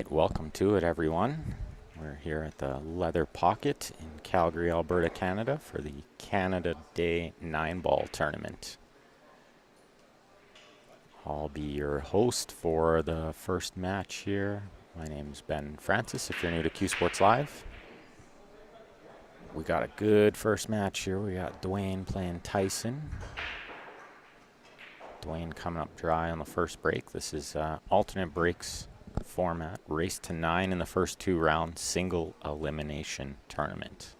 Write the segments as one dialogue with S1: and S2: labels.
S1: right, welcome to it, everyone. We're here at the Leather Pocket in Calgary, Alberta, Canada for the Canada Day 9-ball tournament. I'll be your host for the first match here. My name's Ben Francis, if you're new to Q Sports Live. We got a good first match here. We got Dwayne playing Tyson. Dwayne coming up dry on the first break. This is alternate breaks format, race to 9 in the first 2 rounds, single elimination tournament.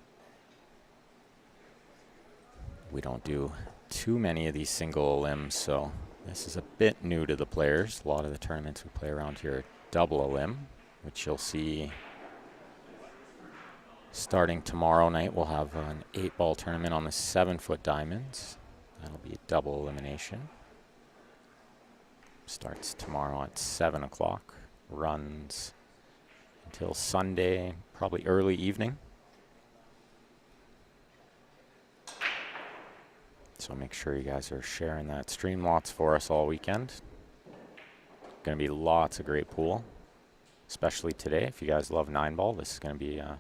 S1: We don't do too many of these single elims, so this is a bit new to the players. A lot of the tournaments we play around here are double elim, which you'll see starting tomorrow night. We'll have an 8-ball tournament on the 7-foot diamonds. That'll be a double elimination. Starts tomorrow at 7 o'clock. Runs until Sunday, probably early evening. So make sure you guys are sharing that stream lots for us all weekend. Going to be lots of great pool, especially today. If you guys love 9-ball, this is going to be a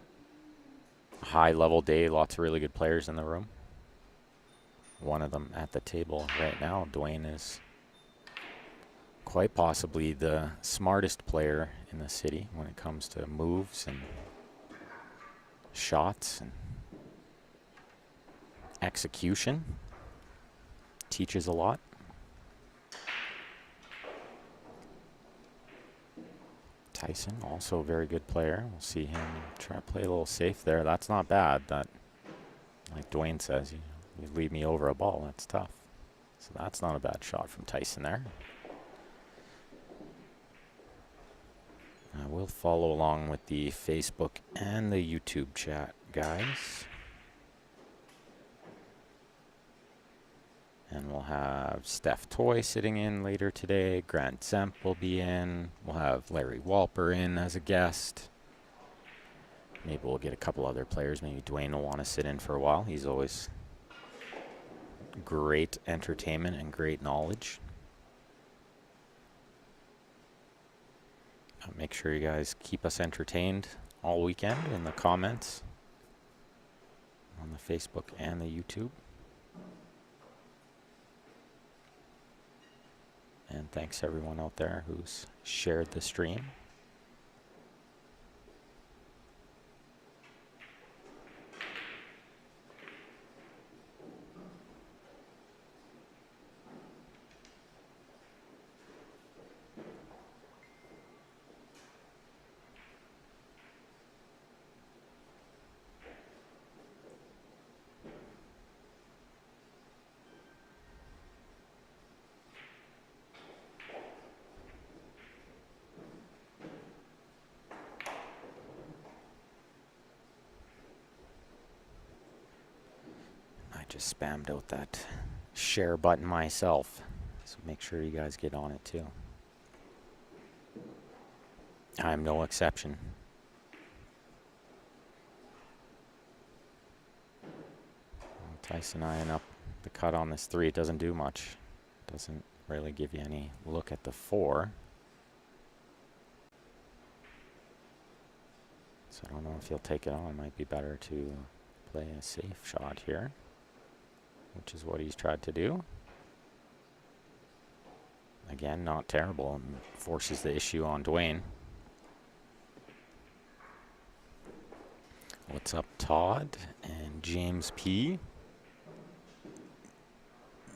S1: high-level day. Lots of really good players in the room. One of them at the table right now, Dwayne, is quite possibly the smartest player in the city when it comes to moves and shots and execution. Teaches a lot. Tyson, also a very good player. We'll see him try to play a little safe there. That's not bad. That, like Dwayne says, you leave me over a ball, that's tough. So that's not a bad shot from Tyson there. We'll follow along with the Facebook and the YouTube chat, guys. And we'll have Steph Toy sitting in later today. Grant Zemp will be in. We'll have Larry Walper in as a guest. Maybe we'll get a couple other players. Maybe Dwayne will want to sit in for a while. He's always great entertainment and great knowledge. Make sure you guys keep us entertained all weekend in the comments on the Facebook and the YouTube. And thanks everyone out there who's shared the stream. Just spammed out that share button myself, so make sure you guys get on it too. I'm no exception. Tyson eyeing up the cut on this 3. It doesn't do much. Doesn't really give you any look at the 4. So I don't know if he'll take it on. It might be better to play a safe shot here, which is what he's tried to do. Again, not terrible, and forces the issue on Dwayne. What's up, Todd and James P?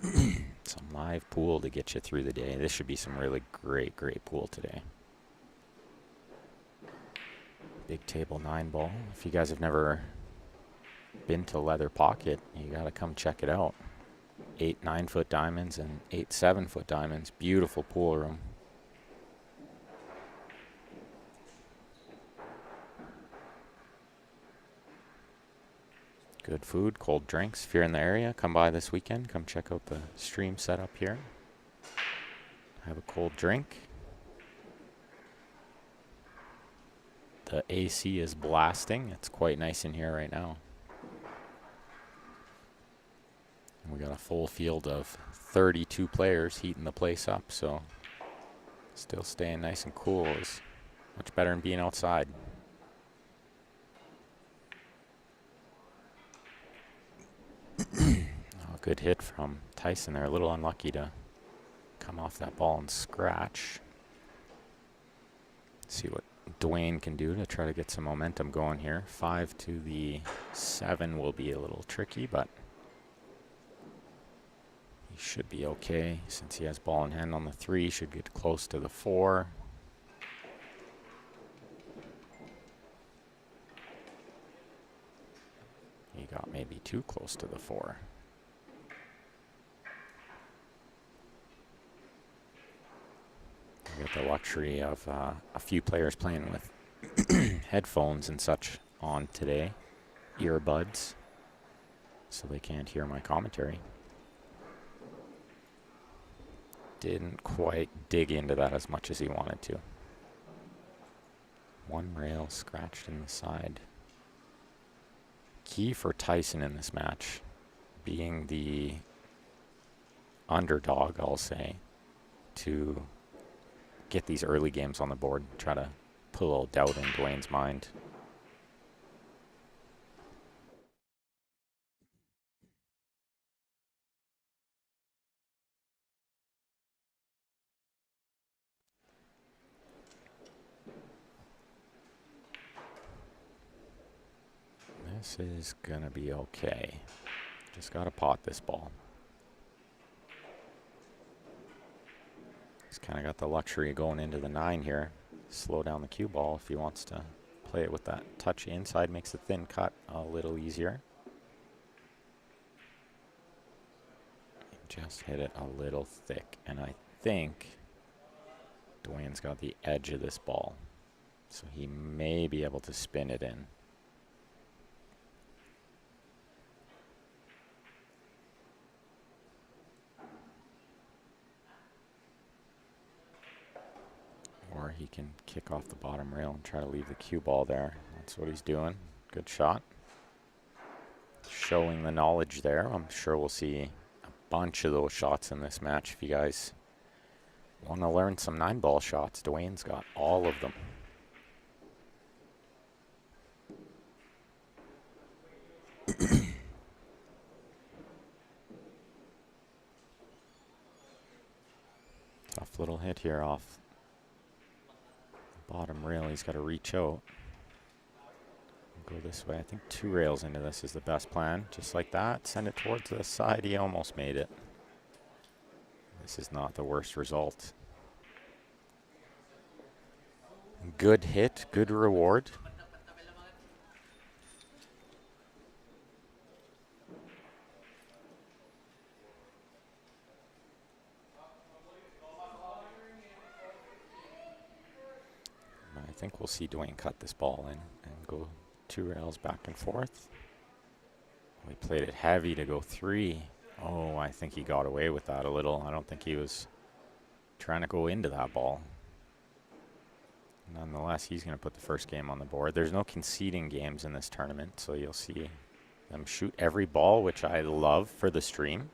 S1: Some live pool to get you through the day. This should be some really great pool today. Big table 9-ball. If you guys have never been to Leather Pocket, you gotta come check it out. 8 9-foot diamonds and 8 7-foot diamonds. Beautiful pool room. Good food, cold drinks. If you're in the area, come by this weekend. Come check out the stream setup here. Have a cold drink. The AC is blasting. It's quite nice in here right now. And we got a full field of 32 players heating the place up, so still staying nice and cool as Much better than being outside. Oh, good hit from Tyson there. A little unlucky to come off that ball and scratch. See what Dwayne can do to try to get some momentum going here. 5 to the 7 will be a little tricky, but he should be okay since he has ball in hand on the 3. Should get close to the 4. He got maybe too close to the 4. We get the luxury of a few players playing with headphones and such on today, earbuds, so they can't hear my commentary. Didn't quite dig into that as much as he wanted to. One rail scratched in the side. Key for Tyson in this match, being the underdog, I'll say, to get these early games on the board, try to put a little doubt in Dwayne's mind. This is gonna be okay. Just gotta pot this ball. He's kind of got the luxury of going into the 9 here. Slow down the cue ball if he wants to play it with that touch inside. Makes the thin cut a little easier. Just hit it a little thick. And I think Dwayne's got the edge of this ball. So he may be able to spin it in. Or he can kick off the bottom rail and try to leave the cue ball there. That's what he's doing. Good shot. Showing the knowledge there. I'm sure we'll see a bunch of those shots in this match. If you guys want to learn some 9-ball shots, Dwayne's got all of them. Tough little hit here off bottom rail. He's got to reach out. Go this way. I think 2 rails into this is the best plan. Just like that. Send it towards the side. He almost made it. This is not the worst result. Good hit. Good reward. I think we'll see Dwayne cut this ball in and go 2 rails back and forth. We played it heavy to go 3. Oh, I think he got away with that a little. I don't think he was trying to go into that ball. Nonetheless, he's going to put the first game on the board. There's no conceding games in this tournament, so you'll see them shoot every ball, which I love for the stream.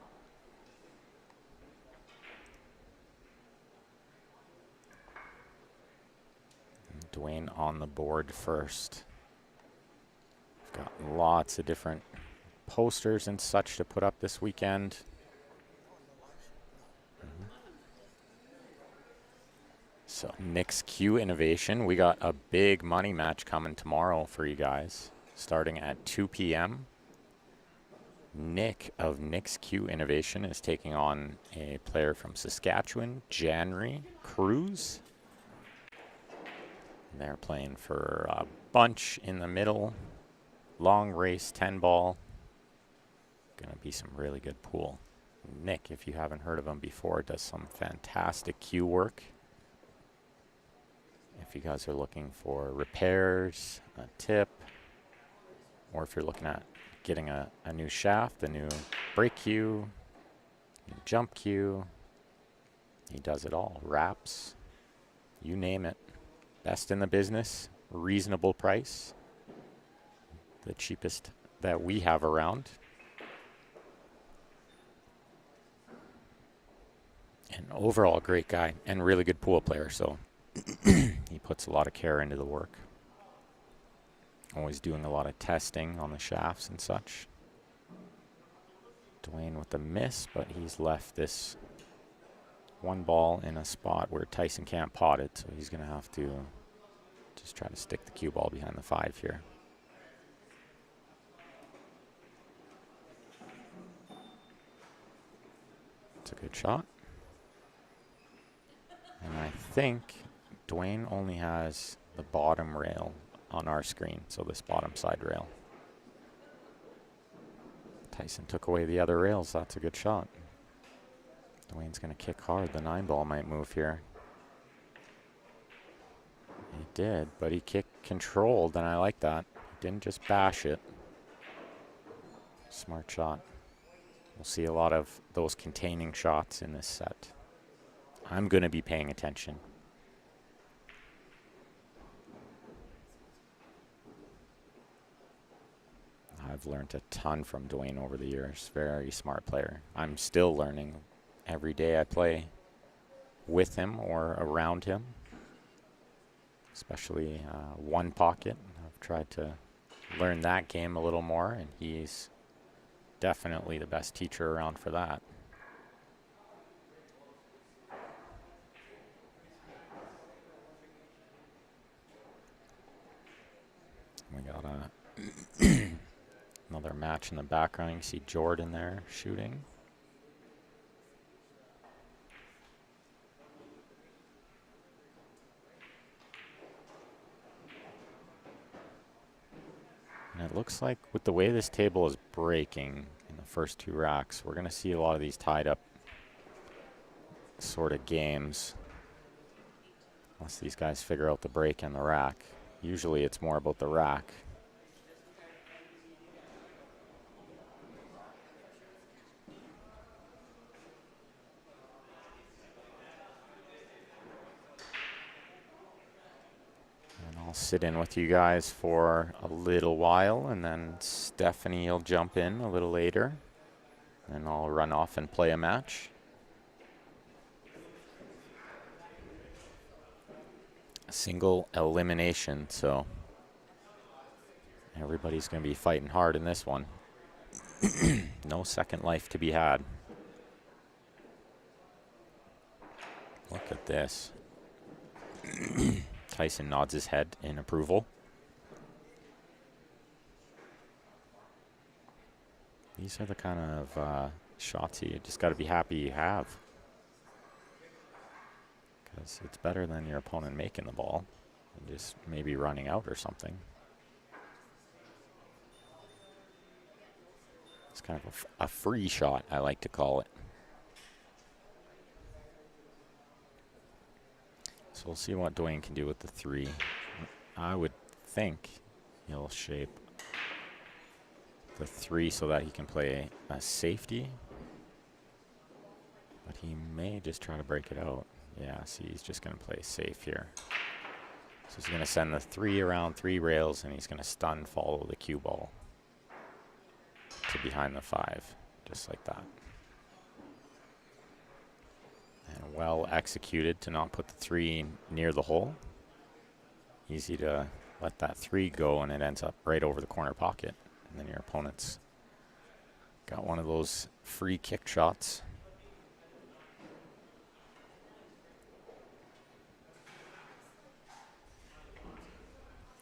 S1: Dwayne on the board first. We've got lots of different posters and such to put up this weekend. So Nick's Q Innovation. We got a big money match coming tomorrow for you guys, starting at 2 p.m. Nick of Nick's Q Innovation is taking on a player from Saskatchewan, Janry Cruz. They're playing for a bunch in the middle. Long race, 10-ball. Gonna be some really good pool. Nick, if you haven't heard of him before, does some fantastic cue work. If you guys are looking for repairs, a tip, or if you're looking at getting a new shaft, a new brake cue, new jump cue, he does it all. Wraps, you name it. Best in the business, reasonable price, the cheapest that we have around. And overall, great guy and really good pool player. So He puts a lot of care into the work. Always doing a lot of testing on the shafts and such. Dwayne with the miss, but he's left this one ball in a spot where Tyson can't pot it, so he's going to have to just try to stick the cue ball behind the 5 here. It's a good shot. And I think Dwayne only has the bottom rail on our screen, so this bottom side rail. Tyson took away the other rails. That's a good shot. Dwayne's going to kick hard. The 9 ball might move here. He did, but he kicked controlled, and I like that. He didn't just bash it. Smart shot. We'll see a lot of those containing shots in this set. I'm going to be paying attention. I've learned a ton from Dwayne over the years. Very smart player. I'm still learning every day I play with him or around him. Especially one pocket. I've tried to learn that game a little more, and he's definitely the best teacher around for that. We got another match in the background. You can see Jordan there shooting. And it looks like with the way this table is breaking in the first 2 racks, we're going to see a lot of these tied up sort of games. Unless these guys figure out the break in the rack. Usually it's more about the rack. And I'll sit in with you guys for a little while, and then Stephanie will jump in a little later. And I'll run off and play a match. Single elimination, so everybody's going to be fighting hard in this one. No second life to be had. Look at this. Tyson nods his head in approval. These are the kind of shots you just got to be happy you have. Because it's better than your opponent making the ball and just maybe running out or something. It's kind of a free shot, I like to call it. So we'll see what Dwayne can do with the 3. I would think he'll shape the 3 so that he can play a safety. But he may just try to break it out. Yeah, see, he's just going to play safe here. So he's going to send the 3 around 3 rails, and he's going to stun follow the cue ball to behind the 5, just like that. And well executed to not put the 3 near the hole. Easy to let that 3 go, and it ends up right over the corner pocket. And then your opponent's got one of those free kick shots.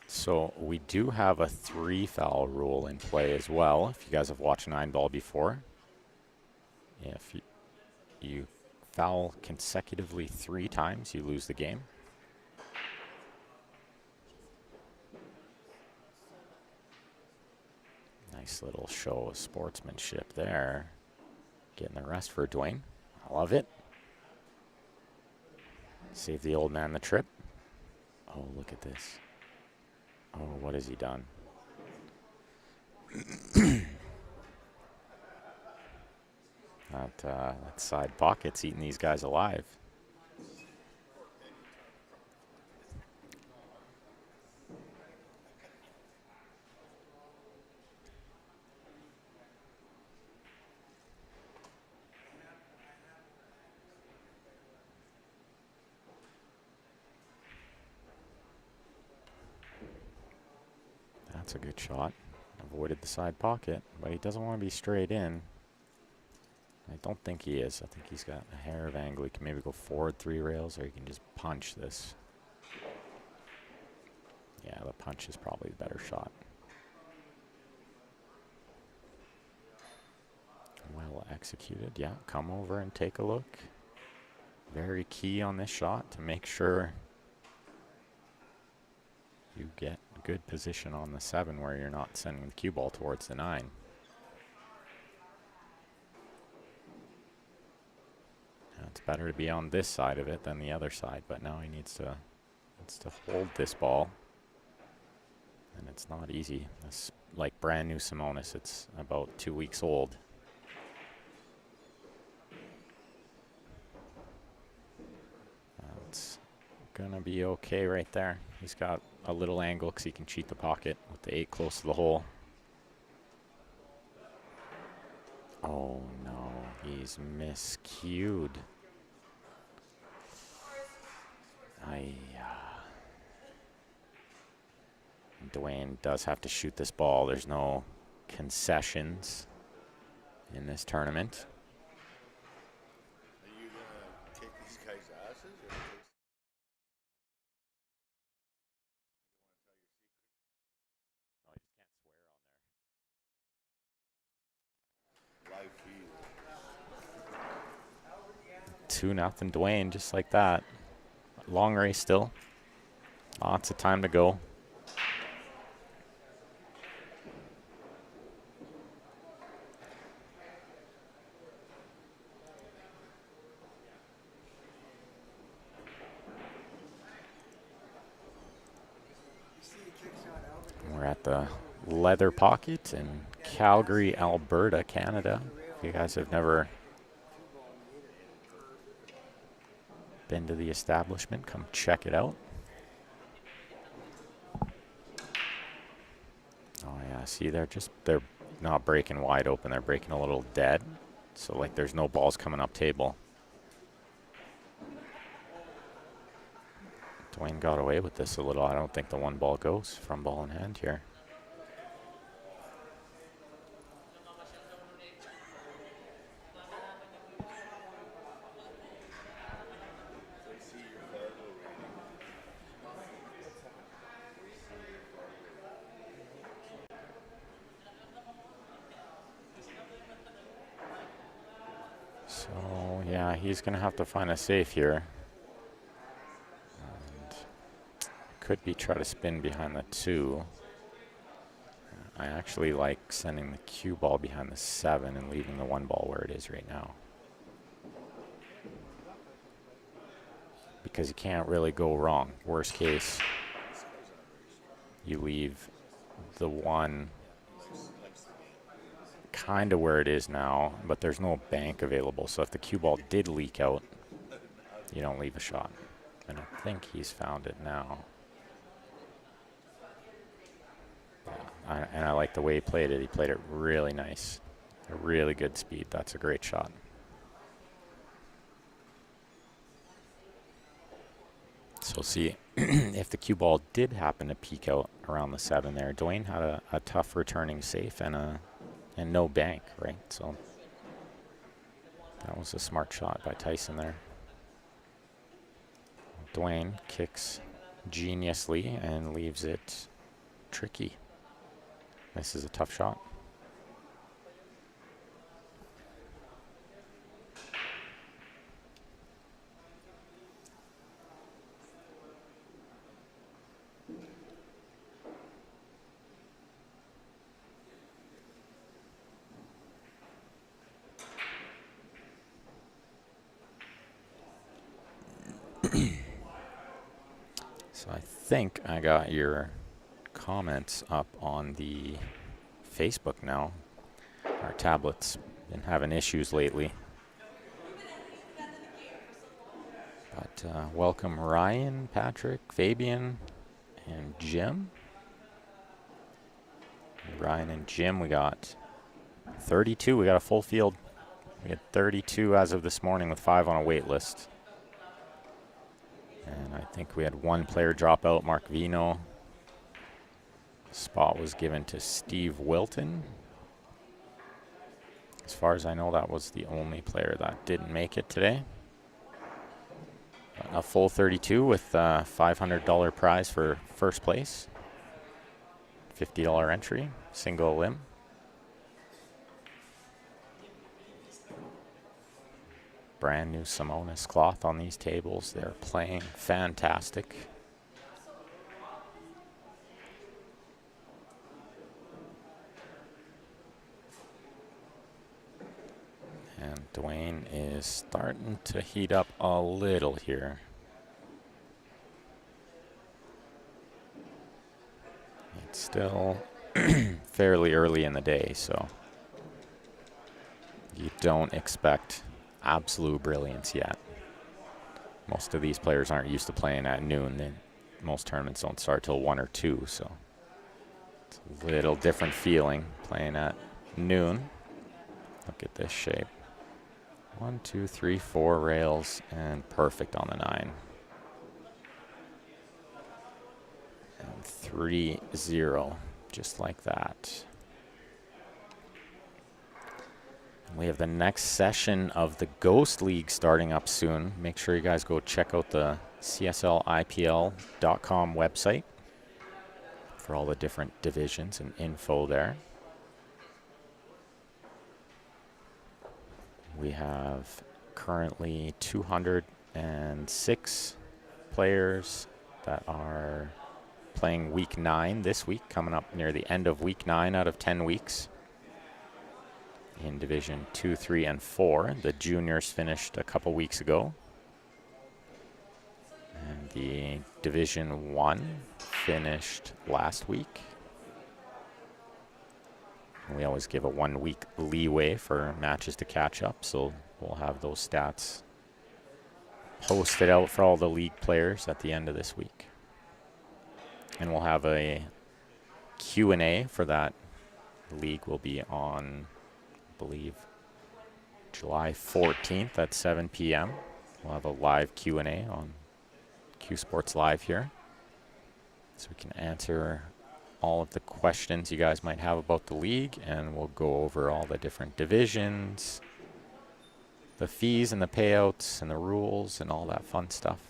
S1: So we do have a 3 foul rule in play as well. If you guys have watched 9 ball before, if you foul consecutively 3 times, you lose the game. Nice little show of sportsmanship there. Getting the rest for Dwayne. I love it. Save the old man the trip. Oh, look at this. Oh, what has he done? That side pocket's eating these guys alive. That's a good shot. Avoided the side pocket, but he doesn't want to be straight in. I don't think he is. I think he's got a hair of angle. He can maybe go forward 3 rails, or he can just punch this. Yeah, the punch is probably the better shot. Well executed. Yeah, come over and take a look. Very key on this shot to make sure you get good position on the 7 where you're not sending the cue ball towards the 9. Now it's better to be on this side of it than the other side, but now he needs to hold this ball. And it's not easy. It's like brand new Simonis. It's about 2 weeks old. It's gonna be okay right there. He's got a little angle because he can cheat the pocket with the 8 close to the hole. Oh no, he's miscued. Dwayne does have to shoot this ball. There's no concessions in this tournament.
S2: Are you gonna kick these guys' asses? Or live feed.
S1: 2-0 Dwayne, just like that. Long race still. Lots of time to go. We're at the Leather Pocket in Calgary, Alberta, Canada. If you guys have never been to the establishment, come check it out. Oh yeah, see they're not breaking wide open, they're breaking a little dead. So like there's no balls coming up table. Dwayne got away with this a little. I don't think the 1 ball goes from ball in hand here. So yeah, he's gonna have to find a safe here. Could be try to spin behind the 2. I actually like sending the cue ball behind the 7 and leaving the 1 ball where it is right now. Because you can't really go wrong. Worst case, you leave the 1 kind of where it is now, but there's no bank available. So if the cue ball did leak out, you don't leave a shot. And I think he's found it now. And I like the way he played it. He played it really nice. A really good speed. That's a great shot. So see, if the cue ball did happen to peek out around the 7 there, Dwayne had a tough returning safe and no bank, right? So that was a smart shot by Tyson there. Dwayne kicks geniusly and leaves it tricky. This is a tough shot. So I think I got your comments up on the Facebook now. Our tablet's been having issues lately. But welcome Ryan, Patrick, Fabian, and Jim. Ryan and Jim, we got 32. We got a full field. We had 32 as of this morning with 5 on a wait list. And I think we had 1 player drop out, Mark Vino. Spot was given to Steve Wilton. As far as I know, that was the only player that didn't make it today. A full 32 with a $500 prize for first place. $50 entry, single limb. Brand new Simonis cloth on these tables. They're playing fantastic. And Dwayne is starting to heat up a little here. It's still fairly early in the day, so you don't expect absolute brilliance yet. Most of these players aren't used to playing at noon. Most tournaments don't start till 1 or 2, so it's a little different feeling playing at noon. Look at this shape. 1, 2, 3, 4 rails, and perfect on the 9. And 3-0, just like that. We have the next session of the Ghost League starting up soon. Make sure you guys go check out the CSLIPL.com website for all the different divisions and info there. We have currently 206 players that are playing week 9 this week, coming up near the end of week 9 out of 10 weeks. In Division 2, 3, and 4. The juniors finished a couple weeks ago. And the Division 1 finished last week. We always give a 1 week leeway for matches to catch up, so we'll have those stats posted out for all the league players at the end of this week. And we'll have a Q&A for that league will be on, I believe, July 14th at 7 p.m. We'll have a live Q&A on Q Sports Live here, so we can answer all of the questions you guys might have about the league, and we'll go over all the different divisions, the fees and the payouts and the rules and all that fun stuff.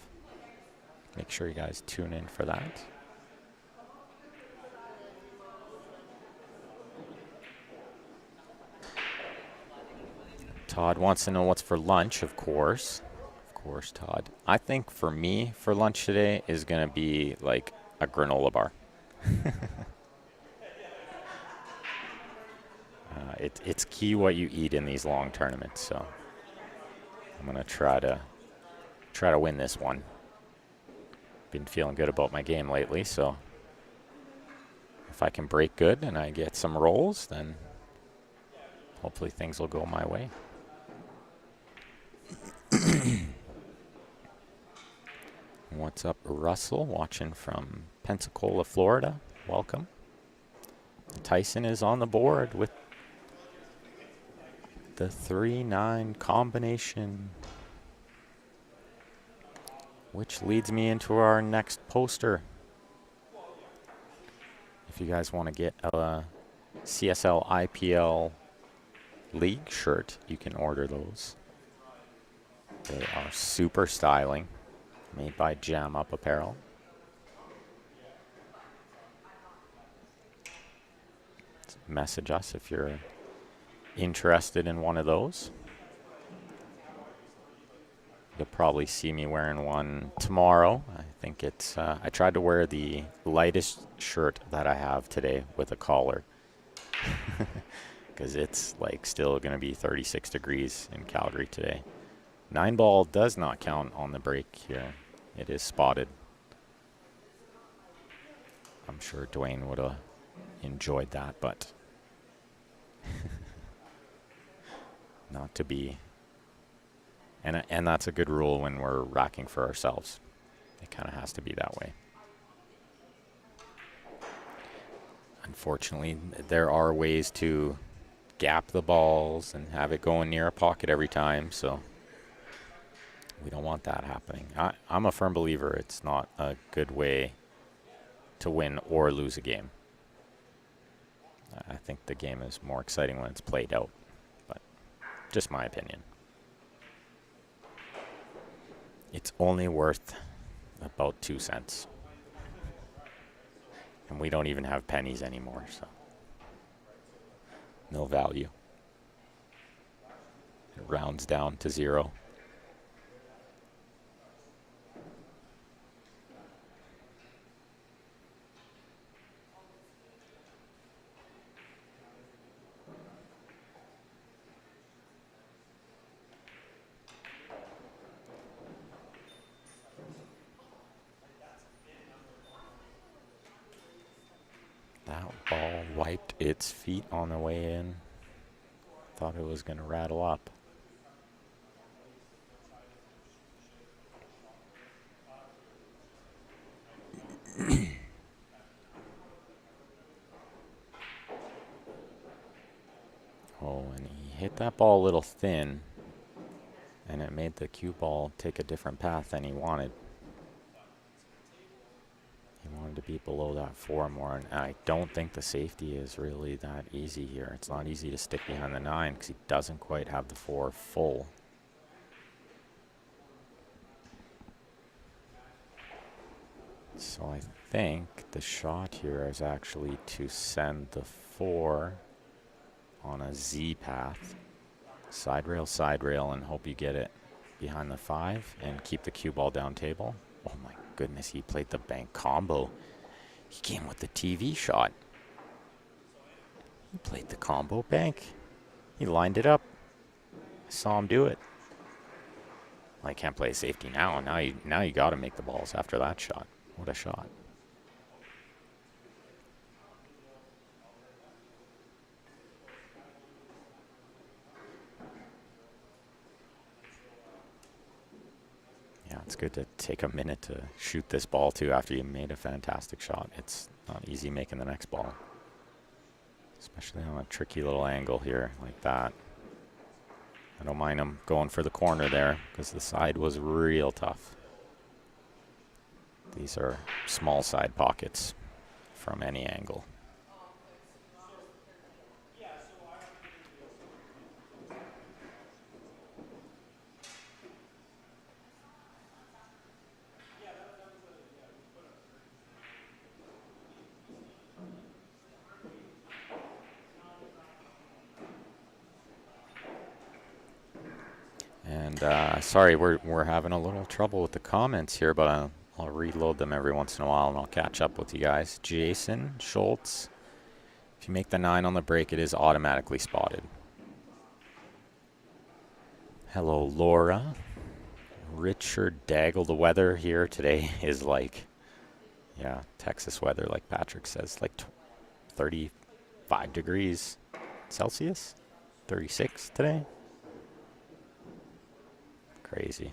S1: Make sure you guys tune in for that. Todd wants to know what's for lunch, of course. Of course, Todd. I think for me, for lunch today, is going to be like a granola bar. It's key what you eat in these long tournaments, so I'm going to try to win this one. Been feeling good about my game lately, so if I can break good and I get some rolls, then hopefully things will go my way. What's up, Russell? Watching from Pensacola, Florida. Welcome. Tyson is on the board with the 3-9 combination, which leads me into our next poster. If you guys want to get a CSL IPL League shirt, you can order those. They are super styling, made by Jam Up Apparel. Message us if you're interested in one of those. You'll probably see me wearing one tomorrow. I think it's, I tried to wear the lightest shirt that I have today with a collar. Because it's like still going to be 36 degrees in Calgary today. 9-ball does not count on the break here. It is spotted. I'm sure Dwayne would have enjoyed that, but not to be. And that's a good rule when we're racking for ourselves. It kind of has to be that way. Unfortunately, there are ways to gap the balls and have it going near a pocket every time, so we don't want that happening. I'm a firm believer it's not a good way to win or lose a game. think the game is more exciting when it's played out, but just my opinion. It's only worth about 2 cents. And we don't even have pennies anymore, so no value. It rounds down to 0. That ball wiped its feet on the way in. Thought it was going to rattle up. Oh, and he hit that ball a little thin, and it made the cue ball take a different path than he wanted. He wanted to be below that 4 more, and I don't think the safety is really that easy here. It's not easy to stick behind the 9 because he doesn't quite have the 4 full. So I think the shot here is actually to send the 4 on a Z path. Side rail, and hope you get it behind the 5 and keep the cue ball down table. Oh my goodness, he played the bank combo. He came with the TV shot. He played the combo bank. He lined it up. I saw him do it. Well, I can't play safety now. Now you got to make the balls after that shot. What a shot. Yeah, it's good to take a minute to shoot this ball too after you made a fantastic shot. It's not easy making the next ball, especially on a tricky little angle here like that. I don't mind him going for the corner there because the side was real tough. These are small side pockets from any angle. And sorry, we're having a little trouble with the comments here, but I'll reload them every once in a while and I'll catch up with you guys. Jason Schultz, if you make the 9 on the break, it is automatically spotted. Hello, Laura. Richard Daggle, the weather here today is like, yeah, Texas weather, like Patrick says, like 35 degrees Celsius, 36 today. Crazy.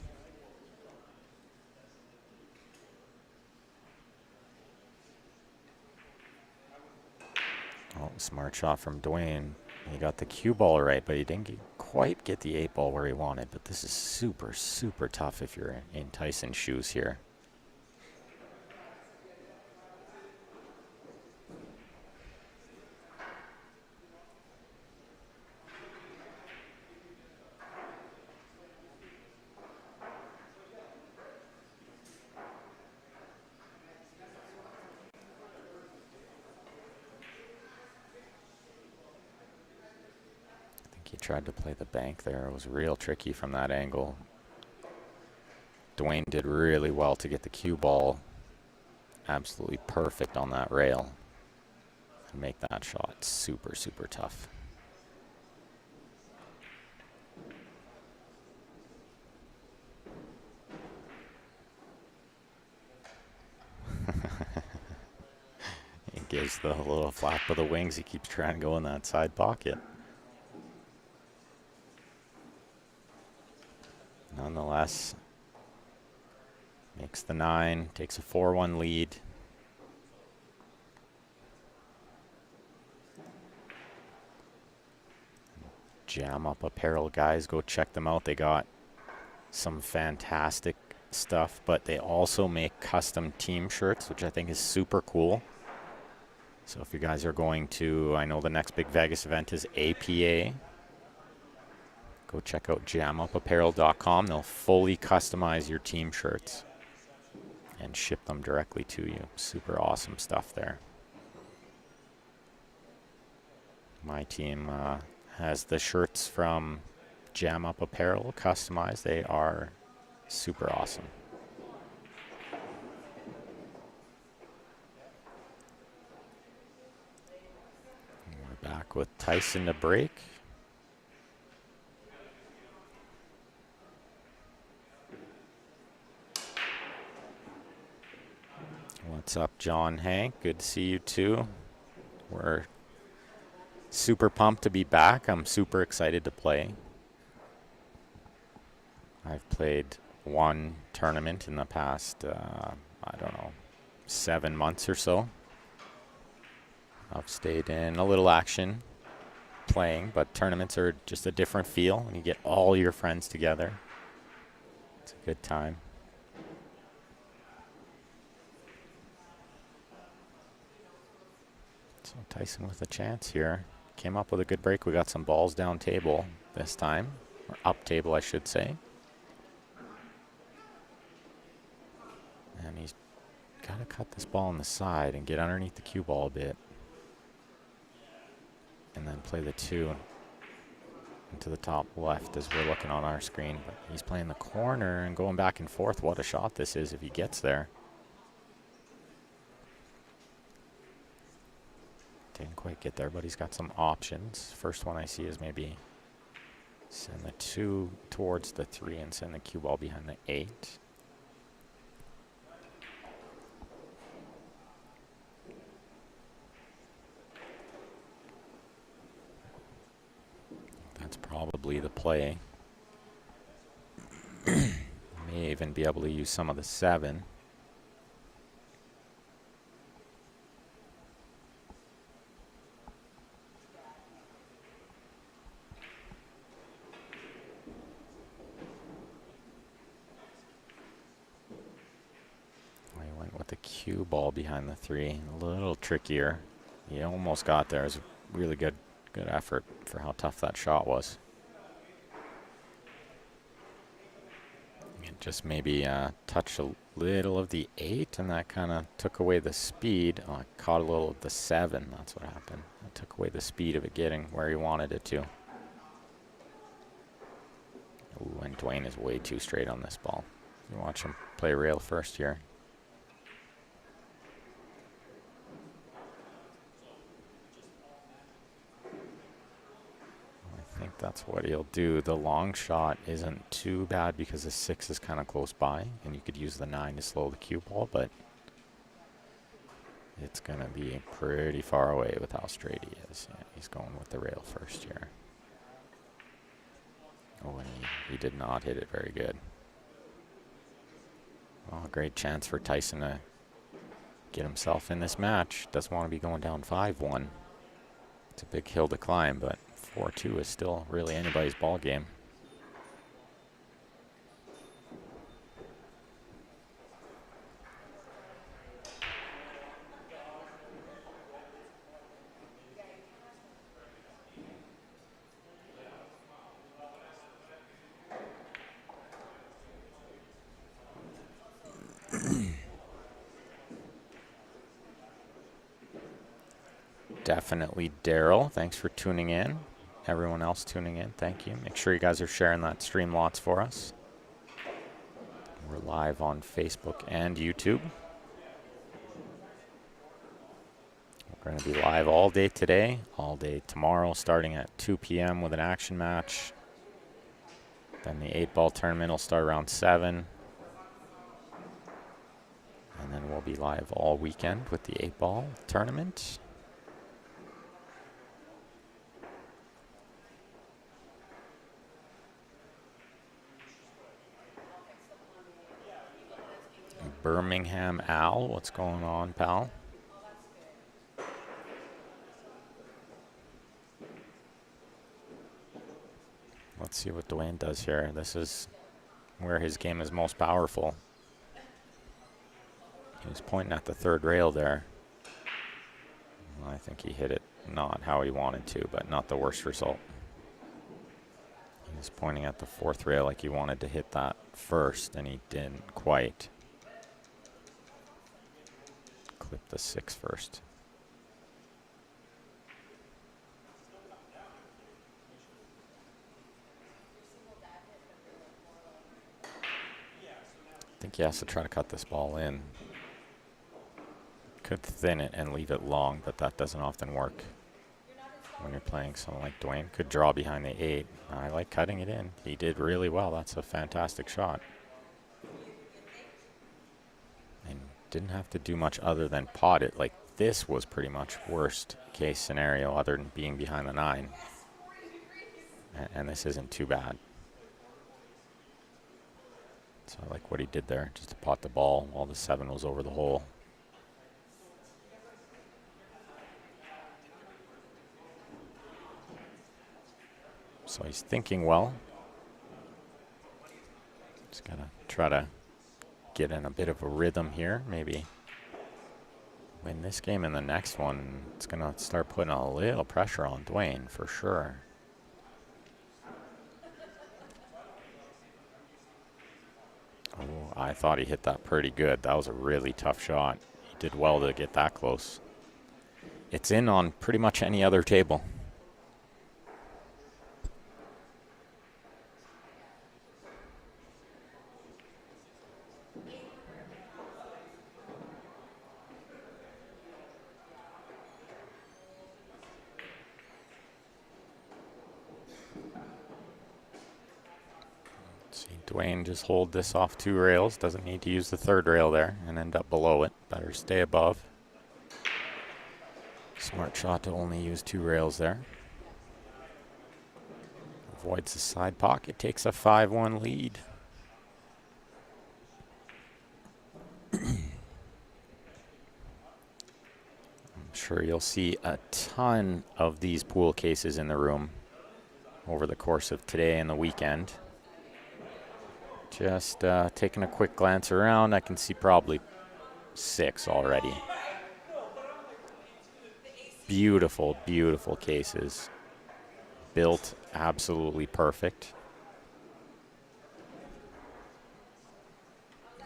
S1: Oh, smart shot from Dwayne. He got the cue ball right, but he didn't quite get the 8 ball where he wanted. But this is super, super tough if you're in Tyson's shoes here. He tried to play the bank there. It was real tricky from that angle. Dwayne did really well to get the cue ball absolutely perfect on that rail and make that shot super, super tough. He gives the little flap of the wings. He keeps trying to go in that side pocket. Nonetheless, makes the 9, takes a 4-1 lead. Jam Up Apparel guys, go check them out. They got some fantastic stuff, but they also make custom team shirts, which I think is super cool. So if you guys are going to, I know the next big Vegas event is APA. Go check out jamupapparel.com. They'll fully customize your team shirts and ship them directly to you. Super awesome stuff there. My team has the shirts from Jam Up Apparel customized. They are super awesome. And we're back with Tyson to break. What's up, John Hank? Good to see you too. We're super pumped to be back. I'm super excited to play. I've played one tournament in the past, I don't know, 7 months or so. I've stayed in a little action playing, but tournaments are just a different feel when you get all your friends together. It's a good time. So Tyson with a chance here. Came up with a good break. We got some balls down table this time, or up table, I should say. And he's got to cut this ball on the side and get underneath the cue ball a bit. And then play the 2 into the top left as we're looking on our screen. But he's playing the corner and going back and forth. What a shot this is if he gets there. Didn't quite get there, but he's got some options. First one I see is maybe send the 2 towards the 3 and send the cue ball behind the 8. That's probably the play. May even be able to use some of the 7. I went with the cue ball behind the 3. A little trickier. He almost got there. It was a really good effort for how tough that shot was. It just maybe touched a little of the 8, and that kind of took away the speed. Oh, I caught a little of the 7. That's what happened. It took away the speed of it getting where he wanted it to. Ooh, and Dwayne is way too straight on this ball. You watch him play rail first here. I think that's what he'll do. The long shot isn't too bad because the 6 is kind of close by, and you could use the 9 to slow the cue ball, but it's going to be pretty far away with how straight he is. Yeah, he's going with the rail first here. Oh, and he did not hit it very good. Well, a great chance for Tyson to get himself in this match. Doesn't want to be going down 5-1. It's a big hill to climb, but 4-2 is still really anybody's ball game. Definitely Daryl. Thanks for tuning in. Everyone else tuning in, thank you. Make sure you guys are sharing that stream lots for us. We're live on Facebook and YouTube. We're going to be live all day today, all day tomorrow, starting at 2 p.m. with an action match. Then the 8-ball tournament will start around 7. And then we'll be live all weekend with the 8-ball tournament. Birmingham Al, what's going on, pal? Let's see what Dwayne does here. This is where his game is most powerful. He was pointing at the 3rd rail there. think he hit it not how he wanted to, but not the worst result. He was pointing at the fourth rail like he wanted to hit that first, and he didn't quite. Clip the 6 first. I think he has to try to cut this ball in. Could thin it and leave it long, but that doesn't often work when you're playing someone like Dwayne. Could draw behind the 8. I like cutting it in. He did really well. That's a fantastic shot. And didn't have to do much other than pot it. Like, this was pretty much worst case scenario other than being behind the 9. And this isn't too bad. So I like what he did there, just to pot the ball while the 7 was over the hole. So he's thinking well. Just gotta try to get in a bit of a rhythm here. Maybe win this game and the next one. It's gonna start putting a little pressure on Dwayne for sure. Oh, I thought he hit that pretty good. That was a really tough shot. He did well to get that close. It's in on pretty much any other table. Dwayne just hold this off 2 rails. Doesn't need to use the 3rd rail there and end up below it. Better stay above. Smart shot to only use 2 rails there. Avoids the side pocket. Takes a 5-1 lead. I'm sure you'll see a ton of these pool cases in the room over the course of today and the weekend. Just taking a quick glance around, I can see probably 6 already. Beautiful, beautiful cases. Built absolutely perfect.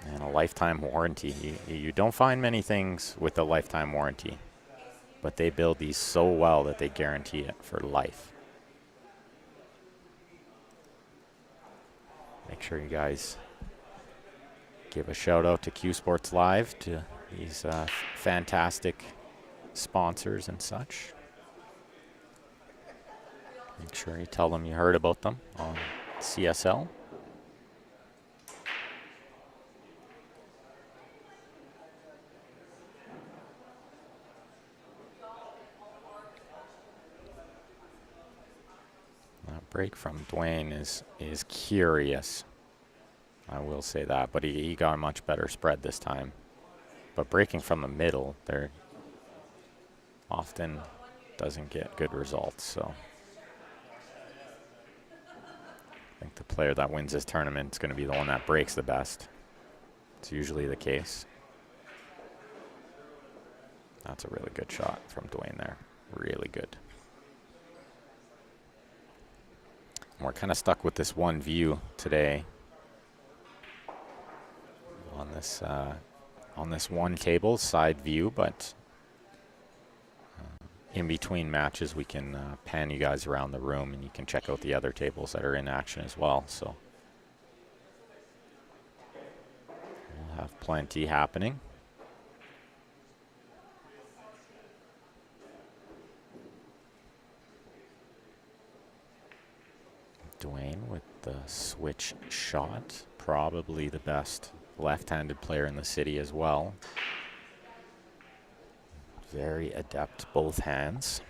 S1: And a lifetime warranty. You don't find many things with a lifetime warranty, but they build these so well that they guarantee it for life. Make sure you guys give a shout out to Q Sports Live, to these fantastic sponsors and such. Make sure you tell them you heard about them on CSL. That break from Dwayne is curious. I will say that, but he got a much better spread this time. But breaking from the middle, there often doesn't get good results. So I think the player that wins this tournament is going to be the one that breaks the best. It's usually the case. That's a really good shot from Dwayne there. Really good. And we're kind of stuck with this one view today on this one table, side view, but in between matches we can pan you guys around the room and you can check out the other tables that are in action as well. So we'll have plenty happening. Dwayne with the switch shot, probably the best left-handed player in the city as well. Very adept both hands.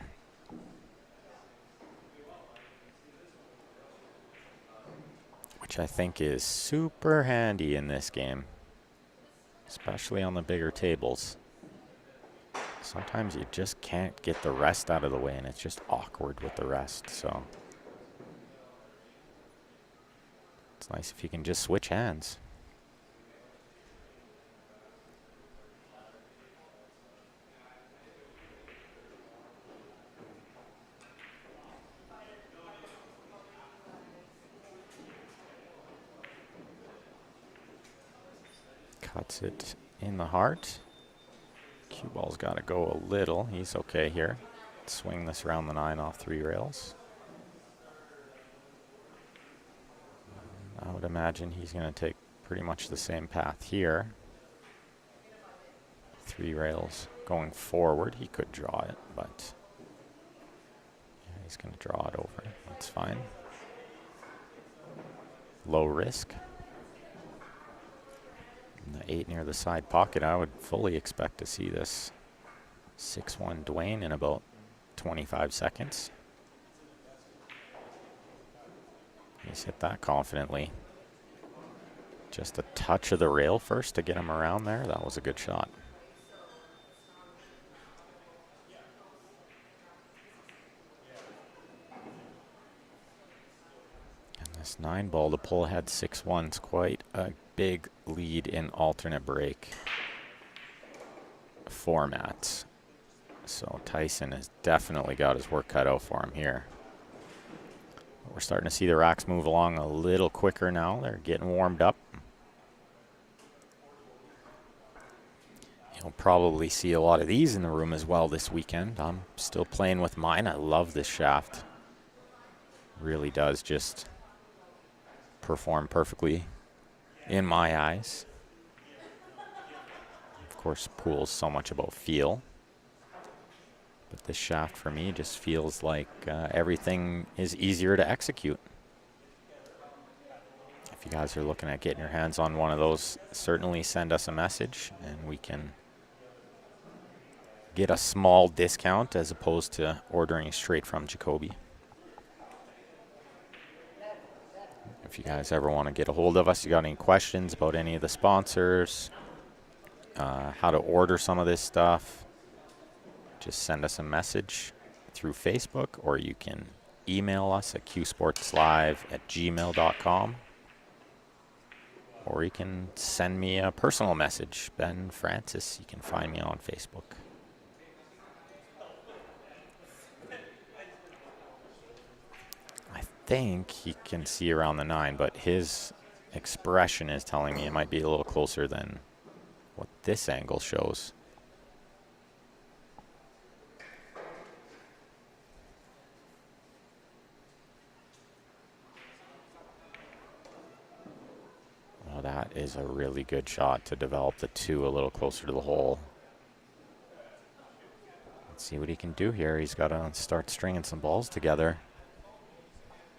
S1: Which I think is super handy in this game, especially on the bigger tables. Sometimes you just can't get the rest out of the way and it's just awkward with the rest, so it's nice if you can just switch hands. Cuts it in the heart. Cue ball's got to go a little. He's okay here. Swing this around the 9 off 3 rails. I would imagine he's going to take pretty much the same path here. 3 rails going forward. He could draw it, but yeah, he's going to draw it over. That's fine. Low risk. And the 8 near the side pocket, I would fully expect to see this 6-1 Dwayne in about 25 seconds. He's hit that confidently. Just a touch of the rail first to get him around there. That was a good shot. And this 9 ball to pull ahead 6-1 is quite a big lead in alternate break formats. So Tyson has definitely got his work cut out for him here. We're starting to see the racks move along a little quicker now. They're getting warmed up. You'll probably see a lot of these in the room as well this weekend. I'm still playing with mine. I love this shaft. Really does just perform perfectly in my eyes. Of course, pool's so much about feel. But this shaft for me just feels like everything is easier to execute. If you guys are looking at getting your hands on one of those, certainly send us a message and we can get a small discount as opposed to ordering straight from Jacoby. If you guys ever want to get a hold of us, you got any questions about any of the sponsors, how to order some of this stuff, just send us a message through Facebook, or you can email us at qsportslive@gmail.com, or you can send me a personal message, Ben Francis. You can find me on Facebook. I think he can see around the 9, but his expression is telling me it might be a little closer than what this angle shows. Oh, that is a really good shot to develop the 2 a little closer to the hole. Let's see what he can do here. He's got to start stringing some balls together.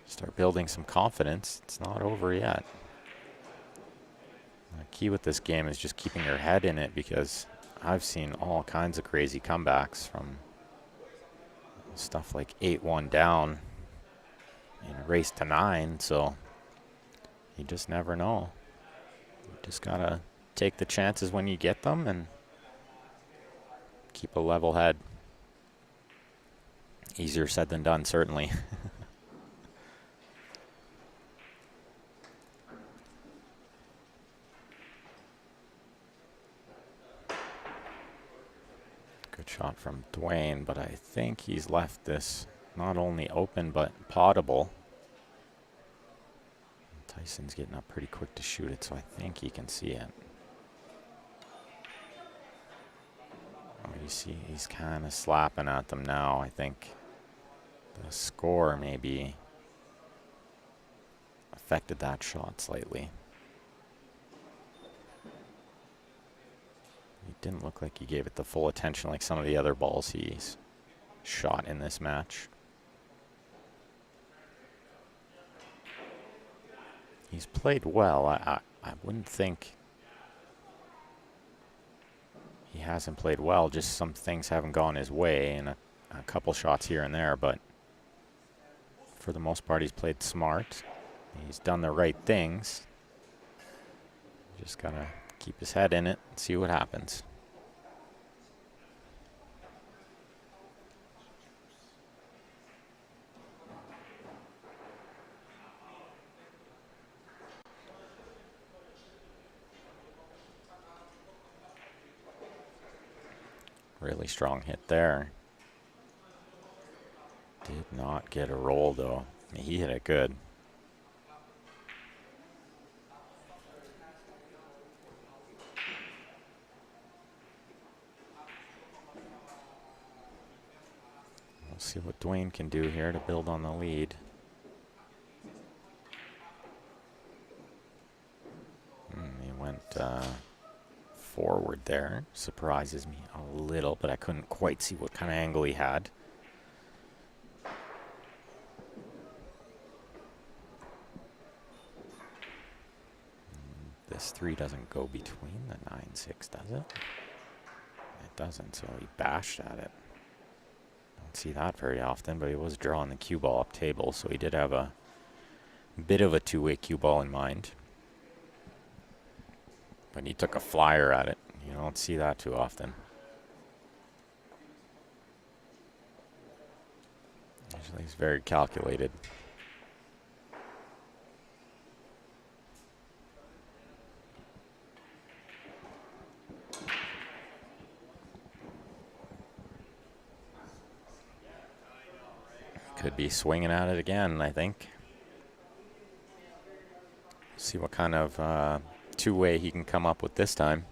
S1: Start building some confidence. It's not over yet. The key with this game is just keeping your head in it, because I've seen all kinds of crazy comebacks from stuff like 8-1 down in a race to 9, so you just never know. You just gotta take the chances when you get them and keep a level head. Easier said than done, certainly. Good shot from Dwayne, but I think he's left this not only open but potable. Tyson's getting up pretty quick to shoot it, so I think he can see it. Oh, you see he's kind of slapping at them now. I think the score maybe affected that shot slightly. It didn't look like he gave it the full attention like some of the other balls he's shot in this match. He's played well. I wouldn't think he hasn't played well. Just some things haven't gone his way, and a couple shots here and there. But for the most part, he's played smart. He's done the right things. Just gotta keep his head in it and see what happens. Really strong hit there. Did not get a roll though. I mean, he hit it good. See what Dwayne can do here to build on the lead. He went forward there. Surprises me a little, but I couldn't quite see what kind of angle he had. This 3 doesn't go between the 9-6, does it? It doesn't, so he bashed at it. Don't see that very often, but he was drawing the cue ball up table, so he did have a bit of a two-way cue ball in mind. But he took a flyer at it. You don't see that too often. Usually he's very calculated. Could be swinging at it again, I think. See what kind of two-way he can come up with this time.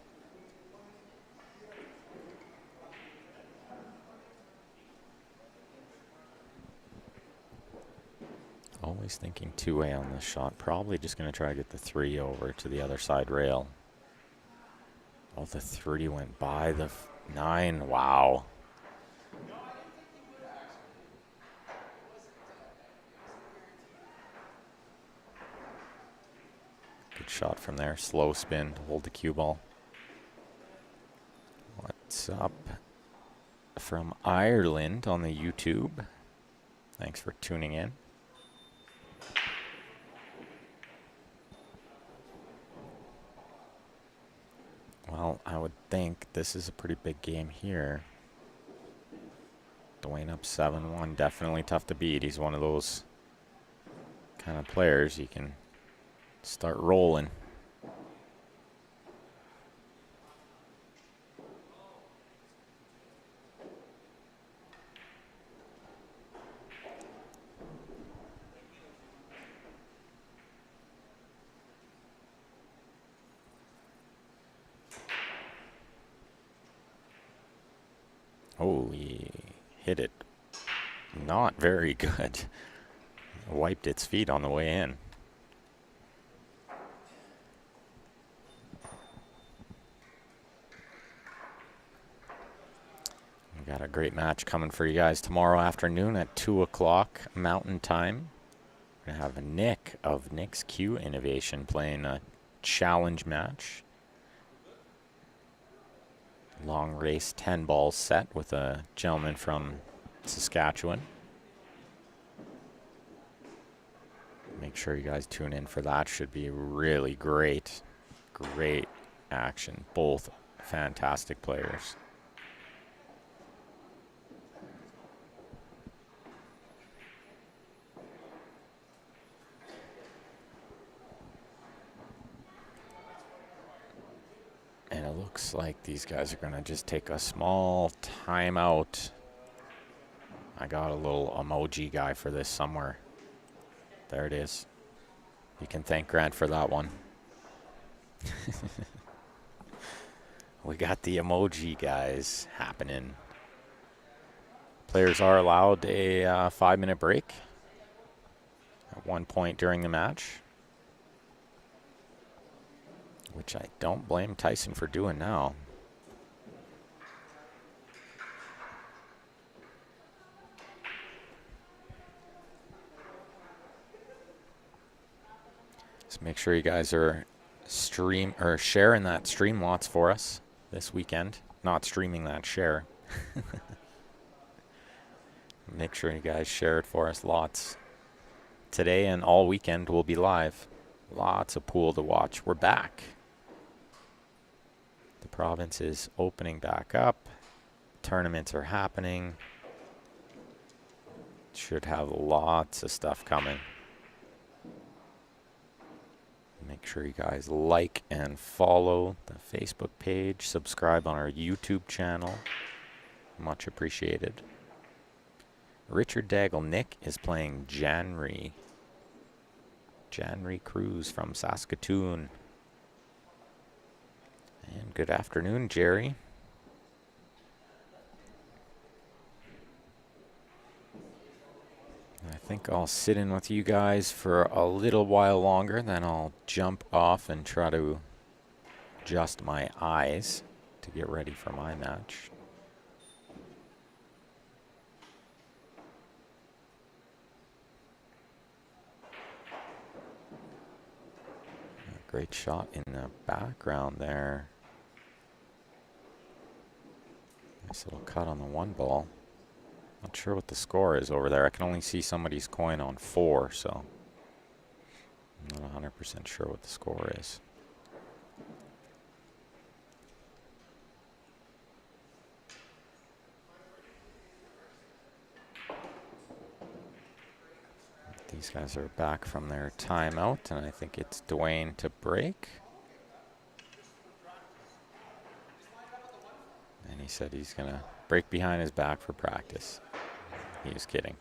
S1: Always thinking two-way on this shot. Probably just going to try to get the 3 over to the other side rail. Oh, the 3 went by the 9. Wow. Good shot from there. Slow spin to hold the cue ball. What's up from Ireland on the YouTube? Thanks for tuning in. Well, I would think this is a pretty big game here. Dwayne up 7-1. Definitely tough to beat. He's one of those kind of players you can start rolling. Oh, he hit it not very good. Wiped its feet on the way in. We got a great match coming for you guys tomorrow afternoon at 2 o'clock Mountain Time. We're going to have Nick of Nick's Q Innovation playing a challenge match. Long race 10 ball set with a gentleman from Saskatchewan. Make sure you guys tune in for that. Should be really great. Great action. Both fantastic players. And it looks like these guys are going to just take a small timeout. I got a little emoji guy for this somewhere. There it is. You can thank Grant for that one. We got the emoji guys happening. Players are allowed a 5-minute break at one point during the match, which I don't blame Tyson for doing now. So make sure you guys are sharing that stream lots for us this weekend. Not streaming that, share. Make sure you guys share it for us lots. Today and all weekend we'll be live. Lots of pool to watch. We're back. The province is opening back up. Tournaments are happening. Should have lots of stuff coming. Make sure you guys like and follow the Facebook page. Subscribe on our YouTube channel. Much appreciated. Richard Daggle Nick is playing Janry. Janry Cruz from Saskatoon. And good afternoon, Jerry. think I'll sit in with you guys for a little while longer, then I'll jump off and try to adjust my eyes to get ready for my match. A great shot in the background there. Nice little cut on the one ball. Not sure what the score is over there. I can only see somebody's coin on 4, so I'm not 100% sure what the score is. These guys are back from their timeout, and I think it's Dwayne to break. And he said he's going to break behind his back for practice. He was kidding.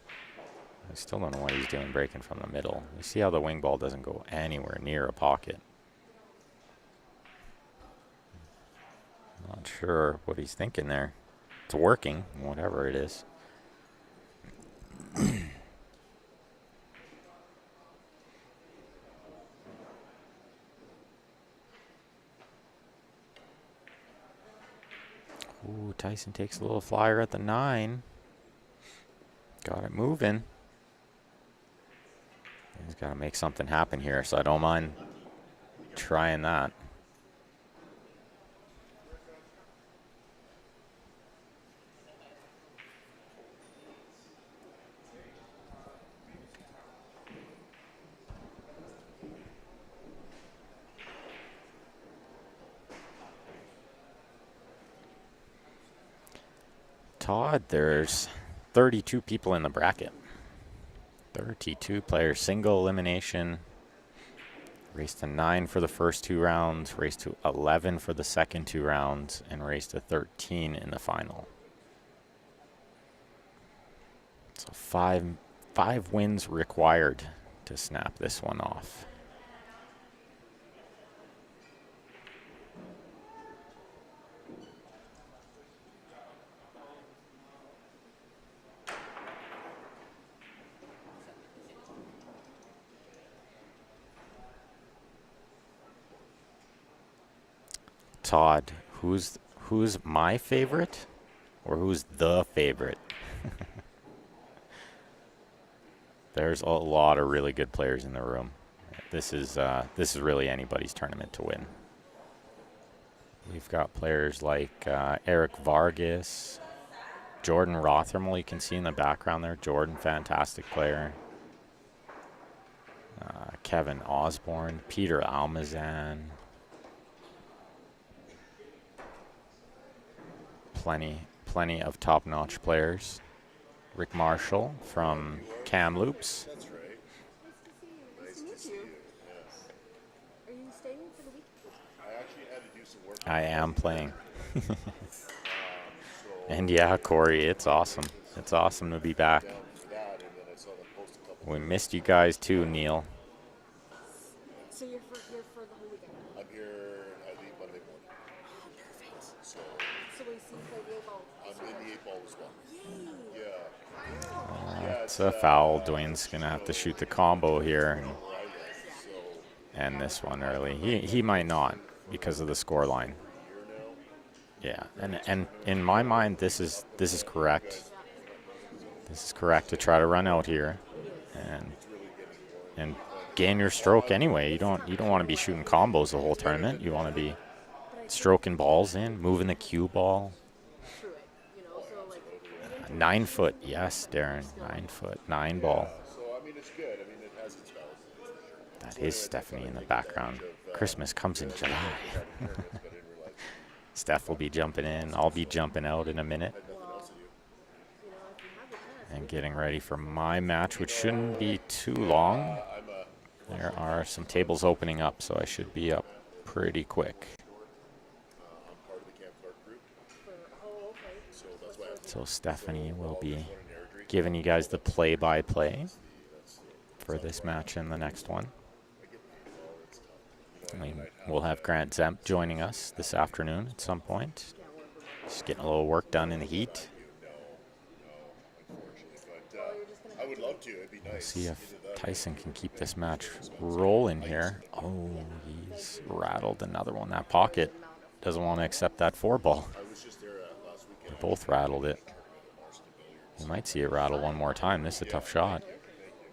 S1: I still don't know what he's doing breaking from the middle. You see how the wing ball doesn't go anywhere near a pocket. Not sure what he's thinking there. It's working, whatever it is. Ooh, Tyson takes a little flyer at the 9. Got it moving. He's got to make something happen here, so I don't mind trying that. Todd, there's 32 people in the bracket. 32 players, single elimination. Race to 9 for the first 2 rounds, race to 11 for the second 2 rounds, and race to 13 in the final. So five wins required to snap this one off. Todd, who's my favorite, or who's the favorite? There's a lot of really good players in the room. This is really anybody's tournament to win. We've got players like Eric Vargas, Jordan Rothermel. You can see in the background there. Jordan, fantastic player. Kevin Osborne, Peter Almazan. Plenty of top-notch players. Rick Marshall from Kamloops.
S2: That's right.
S3: Nice to see you.
S2: Yes.
S3: Are you staying for the weekend?
S2: I actually had to do some work.
S1: I am playing.
S2: So
S1: And yeah, Corey, it's awesome. It's awesome to be back.
S2: down for that, and then I saw them post a couple.
S1: We missed you guys too, Neil.
S3: So you're for the whole weekend?
S2: I'm here. I leave Monday morning.
S3: Oh, perfect.
S2: So
S3: So we see you play the 8-ball.
S2: I'm in the 8-ball as well.
S3: Yay!
S2: Yeah. Yeah,
S1: It's a foul. Dwayne's gonna have to shoot the combo here and
S2: where I live. So
S1: end this one early. He might not because of the score line.
S2: here now.
S1: Yeah, and in my mind, this is correct. This is correct to try to run out here, and gain your stroke anyway. You don't want to be shooting combos the whole tournament. You want to be stroking balls in, moving the cue ball.
S3: True it. You know, so like
S1: 9 foot, yes, Darren. 9 foot, 9 ball.
S2: So I mean, it's good. I mean, it has its value.
S1: That is Stephanie in the background. Christmas comes in July.
S2: But I didn't realize
S1: Steph will be jumping in. I'll be jumping out in a minute.
S2: nothing else to do.
S3: you know, if you have the chance.
S1: And getting ready for my match, which shouldn't be too long.
S2: I'm a
S1: There are some tables opening up, so I should be up pretty quick.
S2: I'm part of the Camp Clark group,
S3: Oh, okay.
S2: so that's why I have
S1: So Stephanie will be
S2: one in Airdrie.
S1: giving you guys the play-by-play for this match and the next one. We'll have Grant Zemp joining us this afternoon at some point. Just getting a little work done in the heat.
S2: Unfortunately, but I would love to. It'd be nice.
S1: See if
S2: Either that or
S1: Tyson can keep this match rolling here. Oh, he's rattled another one. That pocket doesn't want to accept that 4-ball.
S2: I was just there last
S1: They
S2: weekend.
S1: both rattled it. You might see it rattle one more time. This is a tough shot.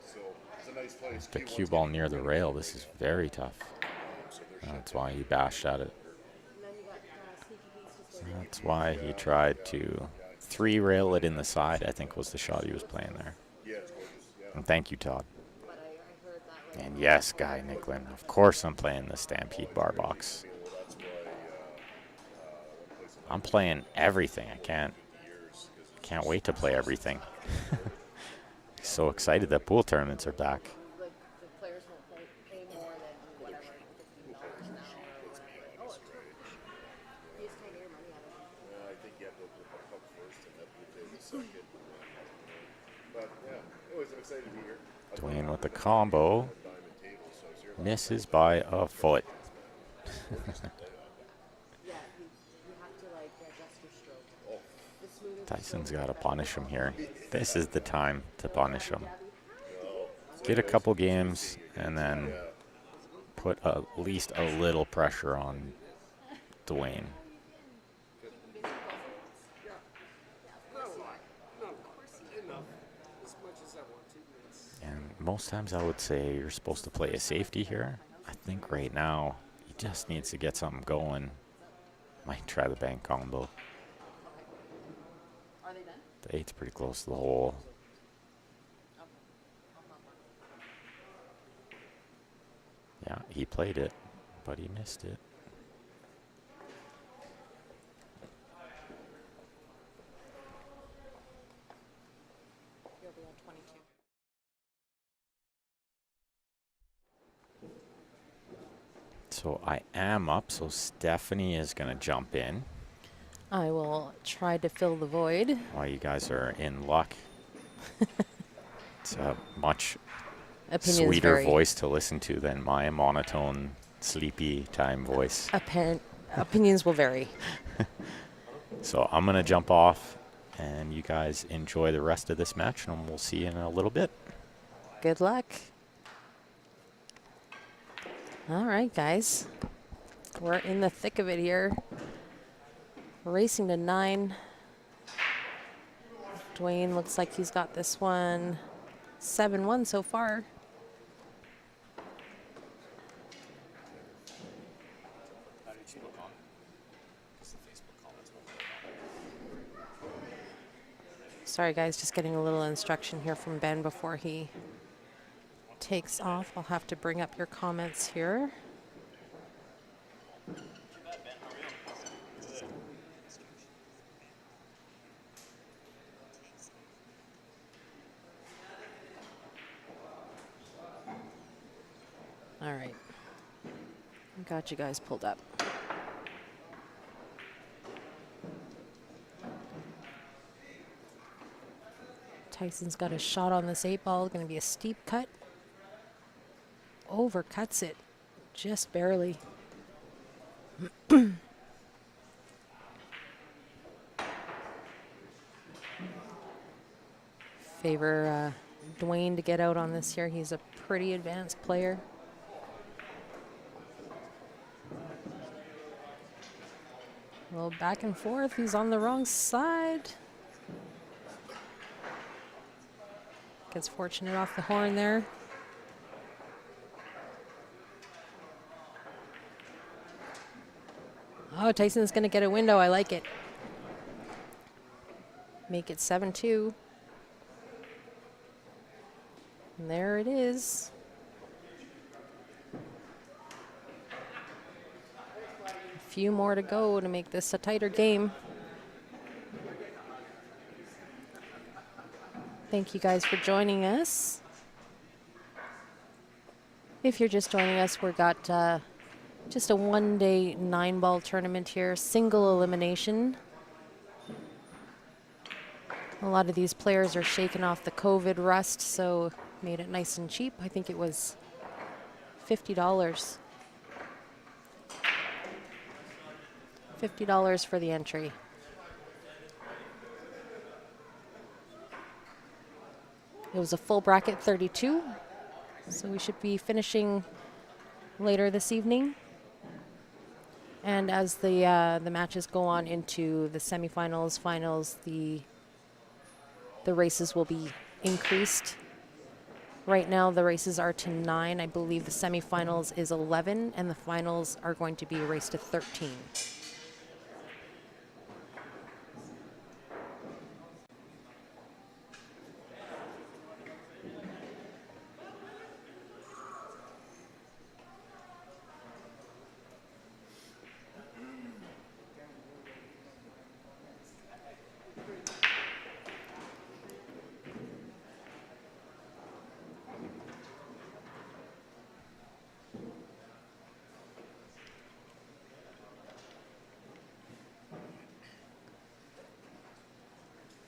S2: So it's a nice place.
S1: The cue ball near the rail. This is very tough. That's why he bashed at it.
S3: And then you got sneaky beats just going.
S1: That's why he tried to 3-rail it in the side, I think was the shot he was playing there.
S2: Yeah, it's gorgeous. Yeah.
S1: And thank you, Todd.
S3: But I heard that was
S1: And yes, Guy Nicklin. Of course I'm playing the Stampede bar box.
S2: Well, that's why one place
S1: I'm playing everything. I can't wait to play everything. So excited that pool tournaments are back.
S3: like the players won't pay more than whatever, $15 an hour. Oh, you just can't get your money out of it.
S2: I think you have to open the cup first and then you pay the second. But yeah, anyways, I'm excited to be here.
S1: Dwayne with the combo.
S2: Diamond table, so it's here.
S1: Misses by a foot.
S3: Yeah, you have to like adjust your stroke. The smoother the
S1: Tyson's got to punish him here. This is the time to punish him. Get a couple games and then put at least a little pressure on Dwayne. And most times I would say you're supposed to play a safety here. I think right now he just needs to get something going. Might try the bank combo.
S3: Are they done?
S1: The 8's pretty close to the hole. Yeah, he played it, but he missed it.
S3: You'll be on 22.
S1: So I am up, so Stephanie is going to jump in
S4: I will try to fill the void.
S1: while you guys are in luck. It's a much
S4: Opinions
S1: sweeter
S4: vary.
S1: voice to listen to than my monotone, sleepy time voice.
S4: Opinions will vary.
S1: So I'm going to jump off, and you guys enjoy the rest of this match, and we'll see you in a little bit.
S4: Good luck. All right, guys. We're in the thick of it here. Racing to 9. Dwayne looks like he's got this one 7-1 so far. Sorry, guys, just getting a little instruction here from Ben before he takes off. I'll have to bring up your comments here. All right. Got you guys pulled up. Tyson's got a shot on this 8-ball. Going to be a steep cut. Overcuts it just barely. Favor Dwayne to get out on this here. He's a pretty advanced player. Well, back and forth. He's on the wrong side. Gets fortunate off the horn there. Oh, Tyson's going to get a window. I like it. Make it 7-2. And there it is. A few more to go to make this a tighter game. Thank you guys for joining us. If you're just joining us, we've got just a one-day 9-ball tournament here, single elimination. A lot of these players are shaking off the COVID rust, so made it nice and cheap. I think it was $50. $50 for the entry. It was a full bracket 32, so we should be finishing later this evening. And as the matches go on into the semifinals, finals, the races will be increased. Right now, the races are to 9. I believe the semifinals is 11, and the finals are going to be raced to 13.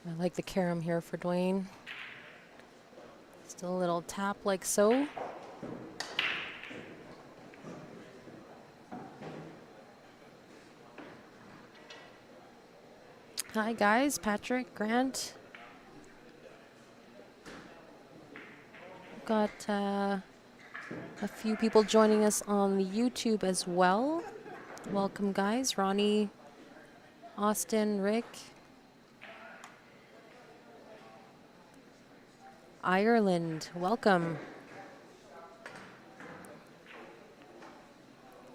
S4: I like the carom here for Dwayne. Still a little tap like so. Hi guys, Patrick, Grant. Got a few people joining us on the YouTube as well. Welcome guys, Ronnie, Austin, Rick. Ireland, welcome.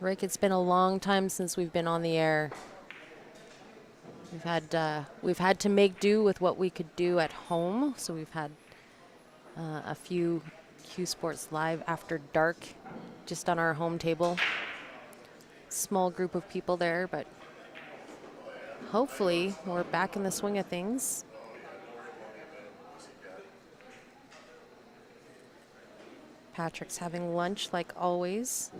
S4: Rick, it's been a long time since we've been on the air. We've had to make do with what we could do at home, so we've had a few Q Sports Live after dark just on our home table. Small group of people there, but hopefully we're back in the swing of things. Patrick's having lunch like always,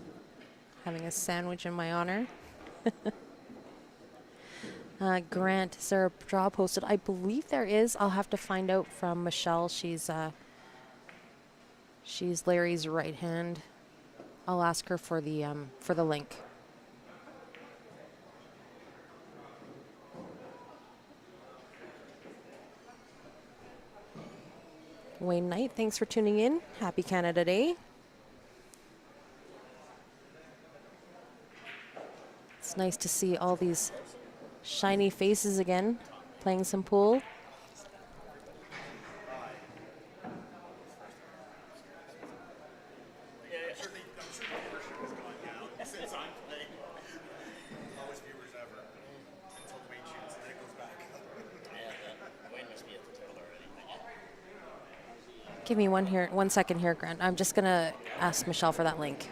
S4: having a sandwich in my honor. Grant, is there a draw posted? I believe there is. I'll have to find out from Michelle. She's Larry's right hand. I'll ask her for the link. Wayne Knight, thanks for tuning in. Happy Canada Day. It's nice to see all these shiny faces again, playing some pool. Give me 1 second here, Grant. I'm just gonna ask Michelle for that link.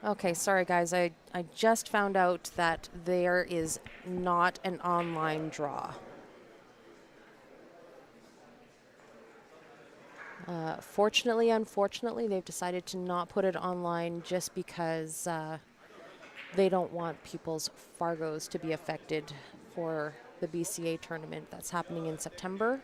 S4: Okay, sorry guys, I just found out that there is not an online draw. Fortunately, unfortunately, they've decided to not put it online just because they don't want people's Fargos to be affected for the BCA tournament that's happening in September.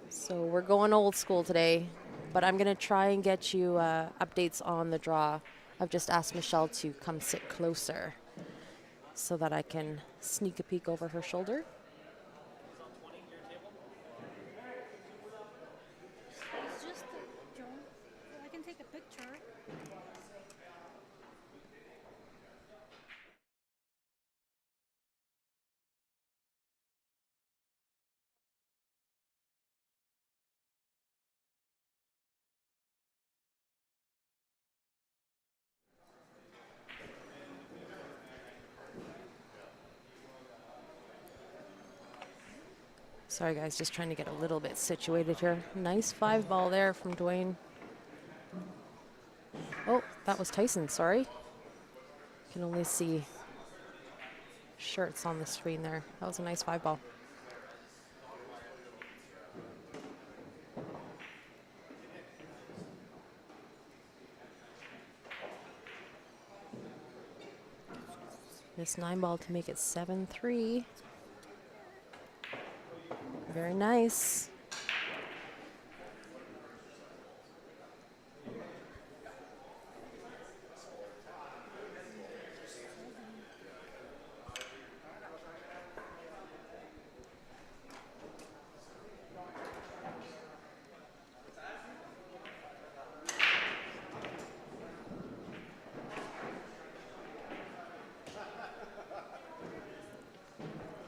S4: So we're going old school today, but I'm going to try and get you updates on the draw. I've just asked Michelle to come sit closer so that I can sneak a peek over her shoulder.
S3: It's just, Joan, I can take a picture.
S4: Sorry, guys, just trying to get a little bit situated here. Nice 5-ball there from Dwayne. Oh, that was Tyson, sorry. Can only see shirts on the screen there. That was a nice 5-ball. This 9-ball to make it 7-3. Very nice.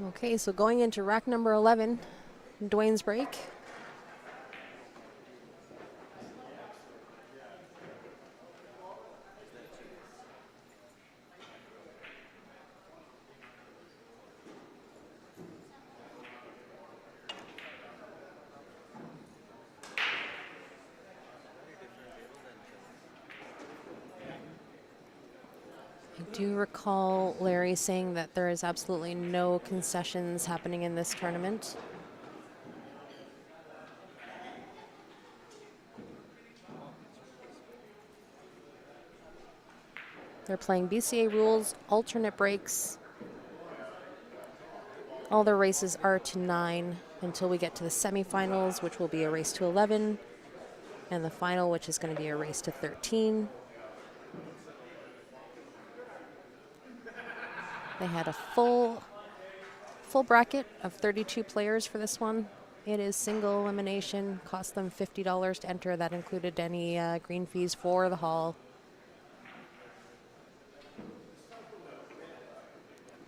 S4: Okay, so going into rack number 11, Dwayne's break. I do recall Larry saying that there is absolutely no concessions happening in this tournament. They're playing BCA rules, alternate breaks. All their races are to 9 until we get to the semifinals, which will be a race to 11, and the final, which is going to be a race to 13. They had a full bracket of 32 players for this one. It is single elimination, cost them $50 to enter. That included any green fees for the hall.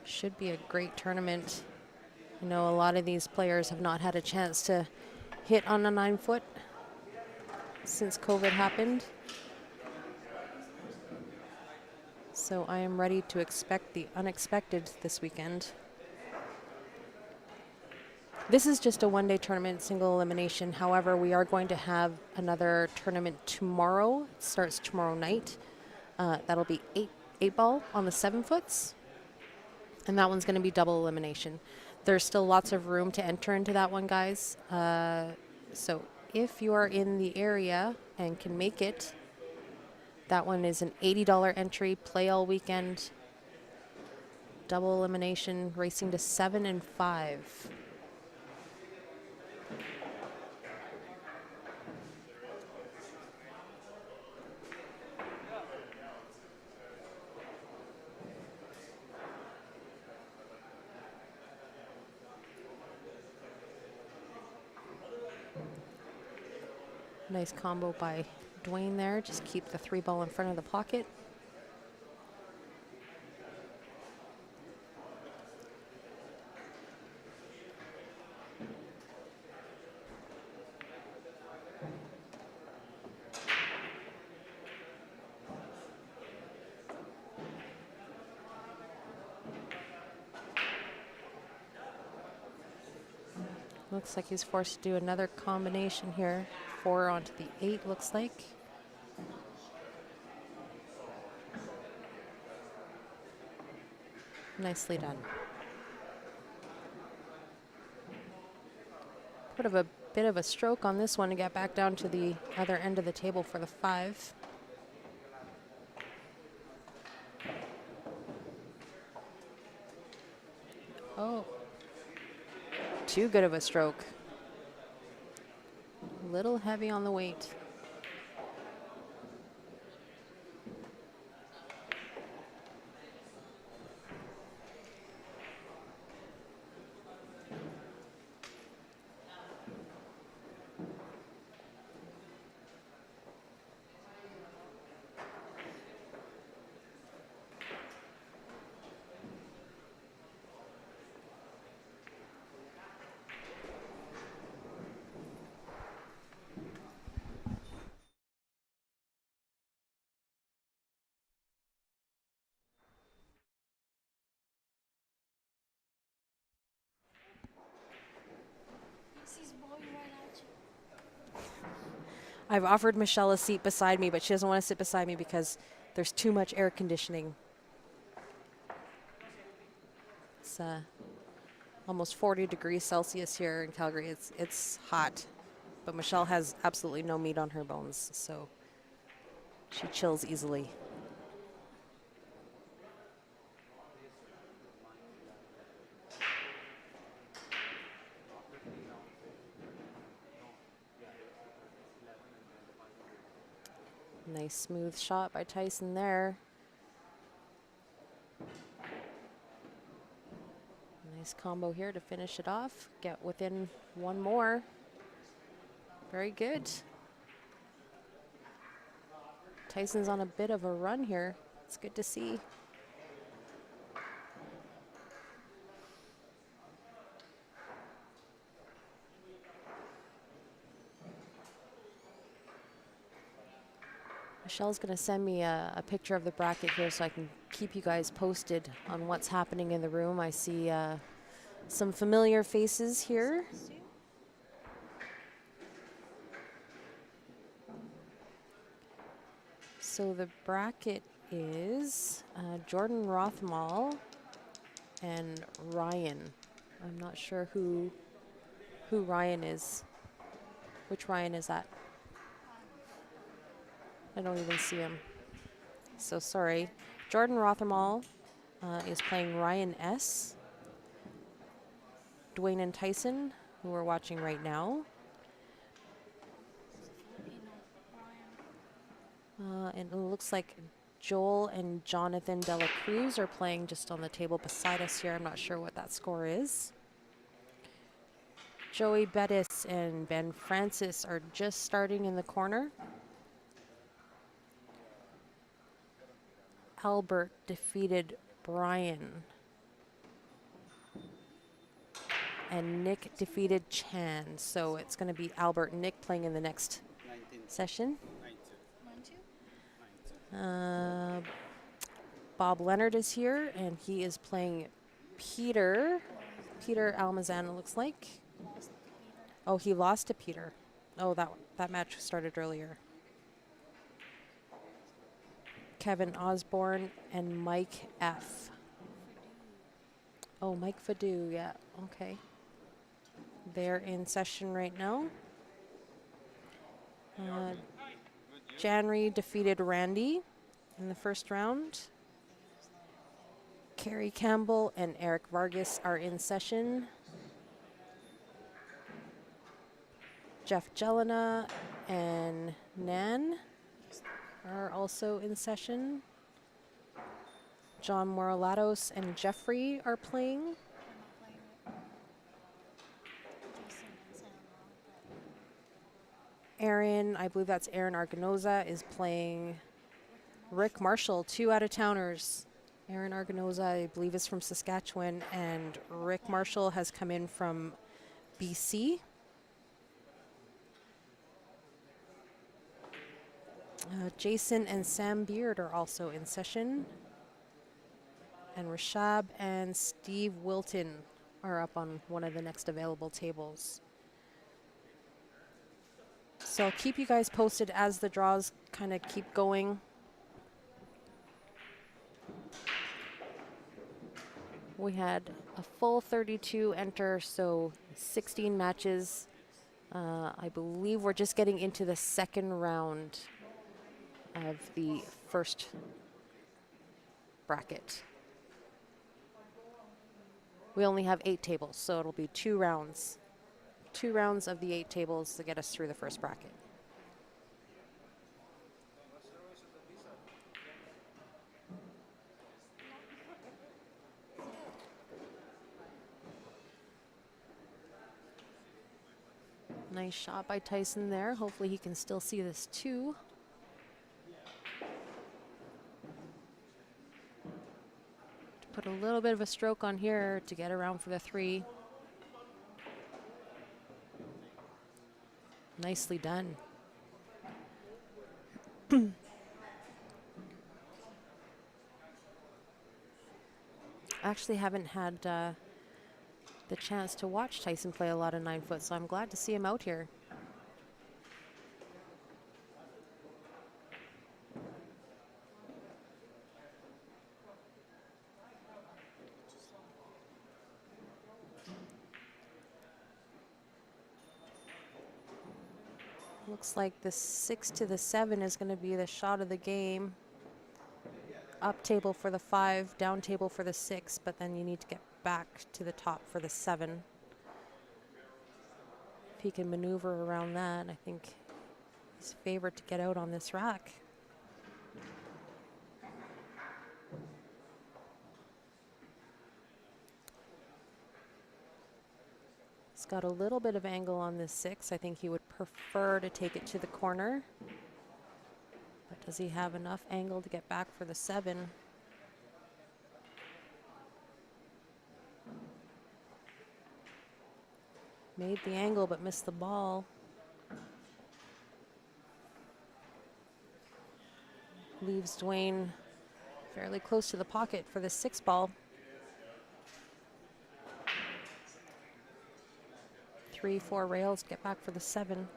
S4: Should be a great tournament. I know a lot of these players have not had a chance to hit on a 9-foot since COVID happened. So I am ready to expect the unexpected this weekend. This is just a one-day tournament, single elimination. However, we are going to have another tournament tomorrow. It starts tomorrow night. That'll be 8-ball on the 7-foots. And that one's going to be double elimination. There's still lots of room to enter into that one, guys. So if you are in the area and can make it, that one is an $80 entry, play all weekend, double elimination, racing to 7 and 5. Nice combo by Dwayne there. Just keep the 3-ball in front of the pocket. Looks like he's forced to do another combination here. 4 onto the 8, looks like. Nicely done. A bit of a stroke on this one to get back down to the other end of the table for the 5. Oh. Too good of a stroke. A little heavy on the weight. I've offered Michelle a seat beside me, but she doesn't want to sit beside me because there's too much air conditioning. It's almost 40 degrees Celsius here in Calgary. It's hot, but Michelle has absolutely no meat on her bones, so she chills easily. Nice smooth shot by Tyson there. Nice combo here to finish it off. Get within one more. Very good. Tyson's on a bit of a run here. It's good to see. Michelle's going to send me a picture of the bracket here so I can keep you guys posted on what's happening in the room. I see some familiar faces here. So the bracket is Jordan Rothmal and Ryan. I'm not sure who Ryan is. Which Ryan is that? I don't even see him. So sorry. Jordan Rothermall is playing Ryan S. Dwayne and Tyson, who we're watching right now. And it looks like Joel and Jonathan Dela Cruz are playing just on the table beside us here. I'm not sure what that score is. Joey Bettis and Ben Francis are just starting in the corner. Albert defeated Brian. And Nick defeated Chan. So it's going to be Albert and Nick playing in the next session. Bob Leonard is here, and he is playing Peter Almazan, it looks like. Oh, he lost to Peter. Oh, that match started earlier. Kevin Osborne and Mike F. Oh, Mike Fadu, yeah, okay. They're in session right now. Janry defeated Randy in the first round. Kerry Campbell and Eric Vargas are in session. Jeff Jelena and Nan are also in session. John Moralatos and Jeffrey are playing. Aaron, I believe that's Aaron Arganoza, is playing Rick Marshall, 2 out-of-towners. Aaron Arganoza, I believe, is from Saskatchewan, and Rick Marshall has come in from BC. Jason and Sam Beard are also in session. And Rashab and Steve Wilton are up on one of the next available tables. So I'll keep you guys posted as the draws kind of keep going. We had a full 32 enter, so 16 matches. I believe we're just getting into the second round of the first bracket. We only have 8 tables, so it'll be 2 rounds. 2 rounds of the 8 tables to get us through the first bracket. Nice shot by Tyson there. Hopefully he can still see this too. Put a little bit of a stroke on here to get around for the 3. Nicely done. Actually haven't had the chance to watch Tyson play a lot of 9 foot, so I'm glad to see him out here. Looks like the 6 to the 7 is going to be the shot of the game. Up table for the 5, down table for the 6, but then you need to get back to the top for the 7. If he can maneuver around that, I think he's favored to get out on this rack. He's got a little bit of angle on this 6. I think he would prefer to take it to the corner. But does he have enough angle to get back for the 7? Made the angle but missed the ball. Leaves Dwayne fairly close to the pocket for the 6 ball. 3, 4 rails to get back for the 7.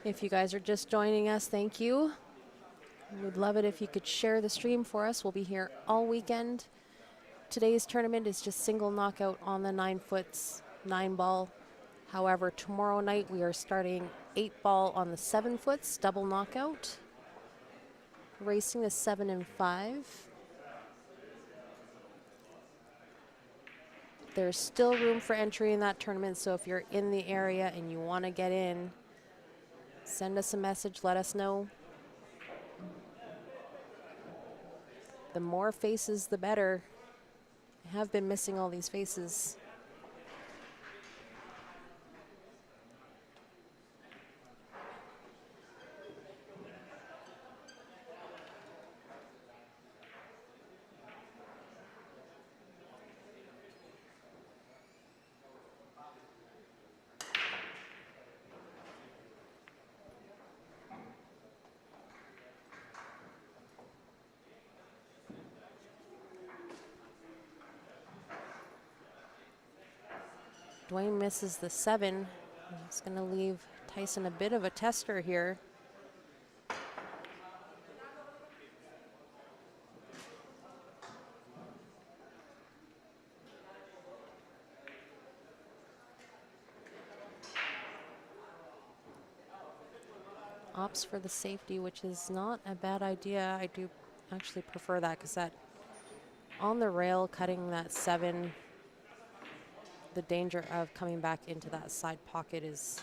S4: If you guys are just joining us, thank you. We'd love it if you could share the stream for us. We'll be here all weekend. Today's tournament is just single knockout on the 9 foots, 9 ball. However, tomorrow night we are starting 8 ball on the 7 foots, double knockout. Racing the 7 and 5. There's still room for entry in that tournament, so if you're in the area and you want to get in, send us a message, let us know. The more faces, the better. I have been missing all these faces. Dwayne misses the 7. It's going to leave Tyson a bit of a tester here. Opts for the safety, which is not a bad idea. I do actually prefer that because that on the rail cutting that 7, the danger of coming back into that side pocket is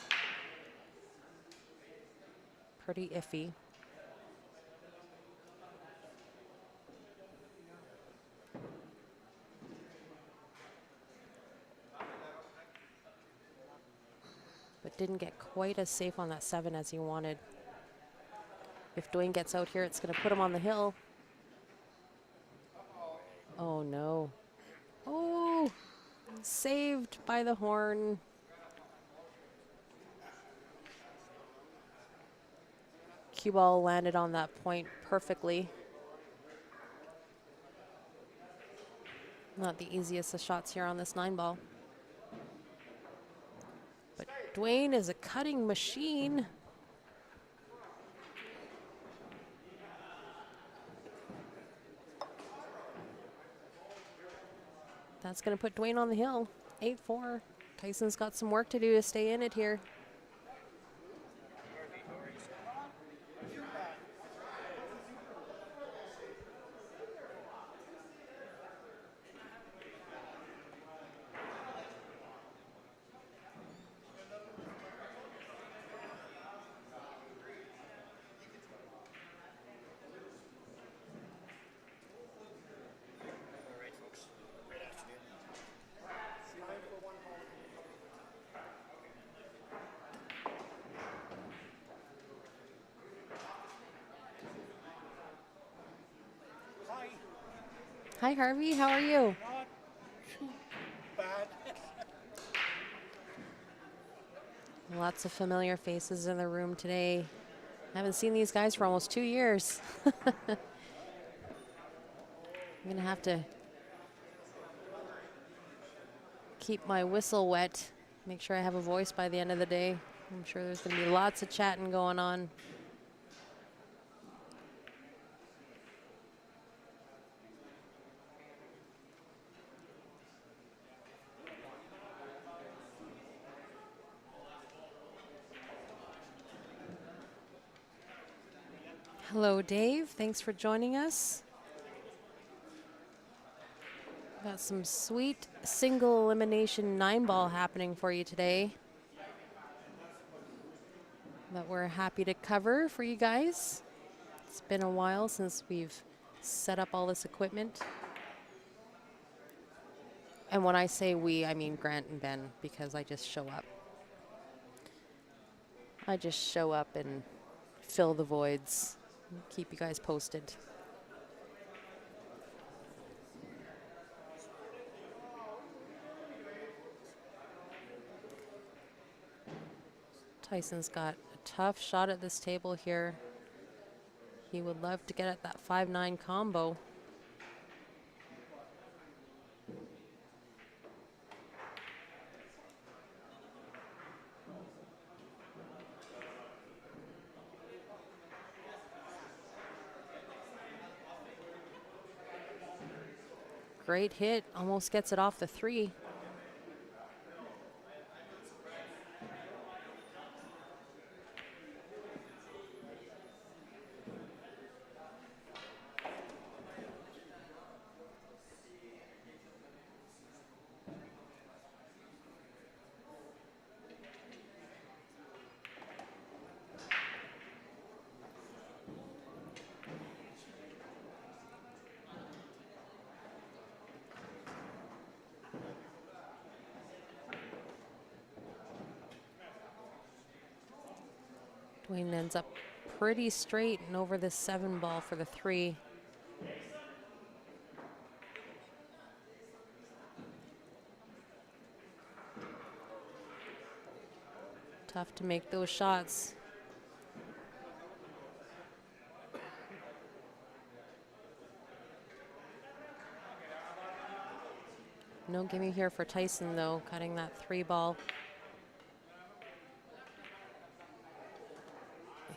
S4: pretty iffy. But didn't get quite as safe on that 7 as he wanted. If Dwayne gets out here, it's going to put him on the hill. Oh no. Oh! Saved by the horn. Cue ball landed on that point perfectly. Not the easiest of shots here on this 9 ball. But Dwayne is a cutting machine. That's going to put Dwayne on the hill. 8-4. Tyson's got some work to do to stay in it here. Hi, Harvey. How are you?
S5: Not too bad.
S4: Lots of familiar faces in the room today. Haven't seen these guys for almost 2 years. I'm going to have to keep my whistle wet. Make sure I have a voice by the end of the day. I'm sure there's going to be lots of chatting going on. Hello, Dave. Thanks for joining us. Got some sweet single elimination 9-ball happening for you today that we're happy to cover for you guys. It's been a while since we've set up all this equipment. And when I say we, I mean Grant and Ben, because I just show up. I just show up and fill the voids, keep you guys posted. Tyson's got a tough shot at this table here. He would love to get at that 5-9 combo. Great hit, almost gets it off the 3. Dwayne ends up pretty straight and over this 7-ball for the 3. Tough to make those shots. No gimme here for Tyson though, cutting that 3-ball.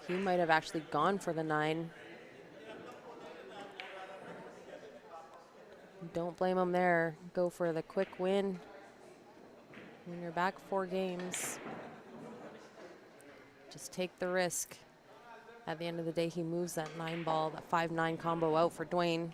S4: He might have actually gone for the 9. Don't blame him there. Go for the quick win when you're back 4 games. Just take the risk. At the end of the day, he moves that 9-ball, that 5-9 combo out for Dwayne.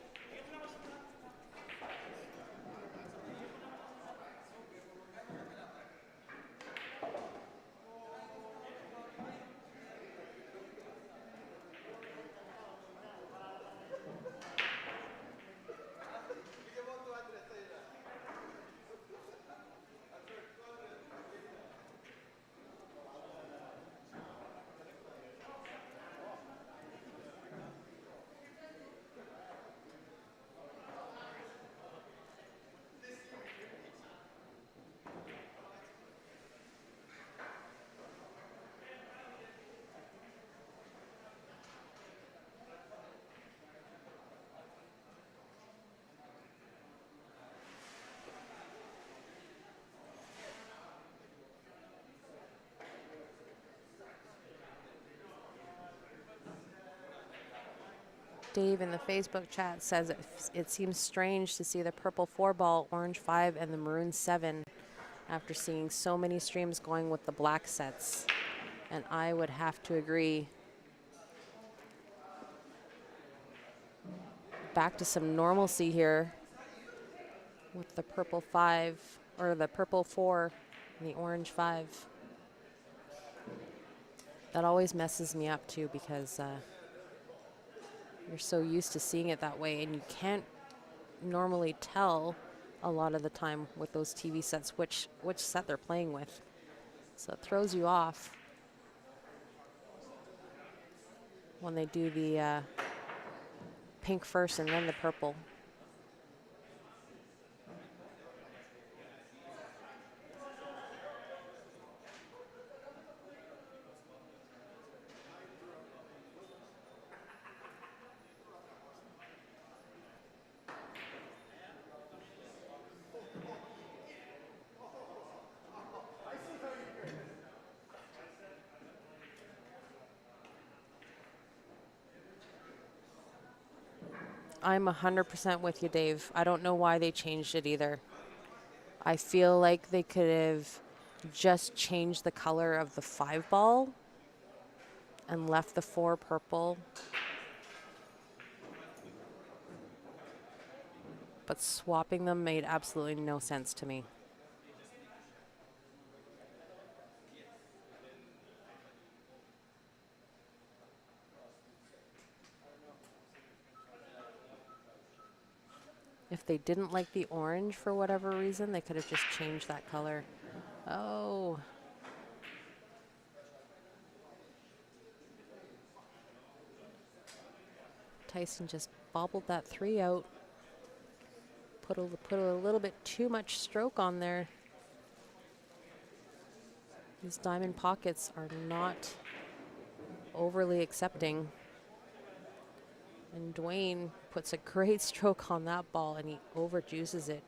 S4: Dave in the Facebook chat says it seems strange to see the purple 4-ball, orange 5, and the maroon 7 after seeing so many streams going with the black sets. And I would have to agree. Back to some normalcy here with the purple 5, or the purple 4 and the orange 5. That always messes me up too because you're so used to seeing it that way, and you can't normally tell a lot of the time with those TV sets which set they're playing with. So it throws you off when they do the pink first and then the purple. I'm 100% with you, Dave. I don't know why they changed it either. I feel like they could have just changed the color of the 5 ball and left the 4 purple. But swapping them made absolutely no sense to me. If they didn't like the orange for whatever reason, they could have just changed that color. Oh. Tyson just bobbled that 3 out. Put a little bit too much stroke on there. These diamond pockets are not overly accepting. And Dwayne puts a great stroke on that ball and he overjuices it.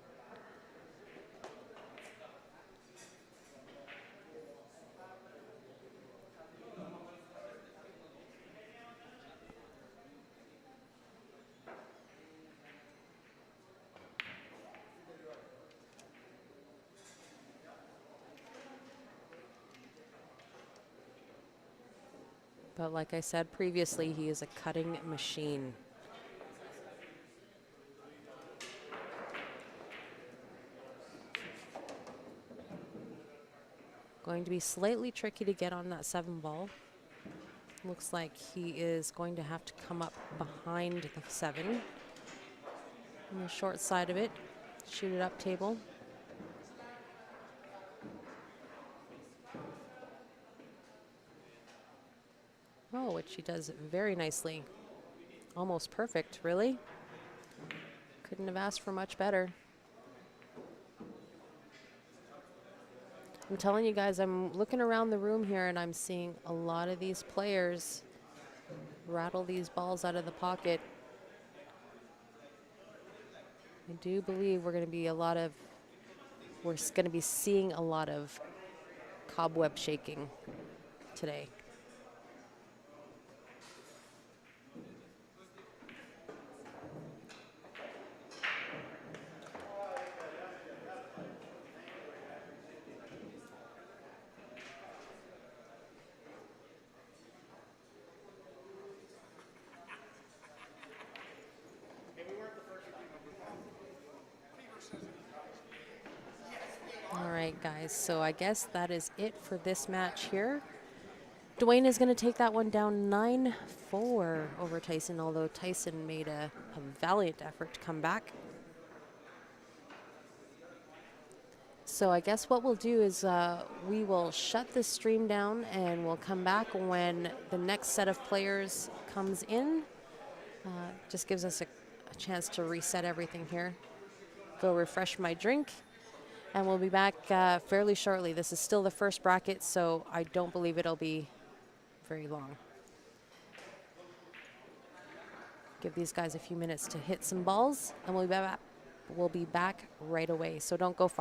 S4: But like I said previously, he is a cutting machine. Going to be slightly tricky to get on that 7 ball. Looks like he is going to have to come up behind the 7 on the short side of it, shoot it up table. Oh, which he does very nicely. Almost perfect, really. Couldn't have asked for much better. I'm telling you guys, I'm looking around the room here and I'm seeing a lot of these players rattle these balls out of the pocket. I do believe we're going to be seeing a lot of cobweb shaking today. All right, guys, so I guess that is it for this match here. Dwayne is going to take that one down 9-4 over Tyson, although Tyson made a valiant effort to come back. So I guess what we'll do is we will shut this stream down and we'll come back when the next set of players comes in. Just gives us a chance to reset everything here. Go refresh my drink. And we'll be back fairly shortly. This is still the first bracket, so I don't believe it'll be very long. Give these guys a few minutes to hit some balls, and we'll be back right away. So don't go far.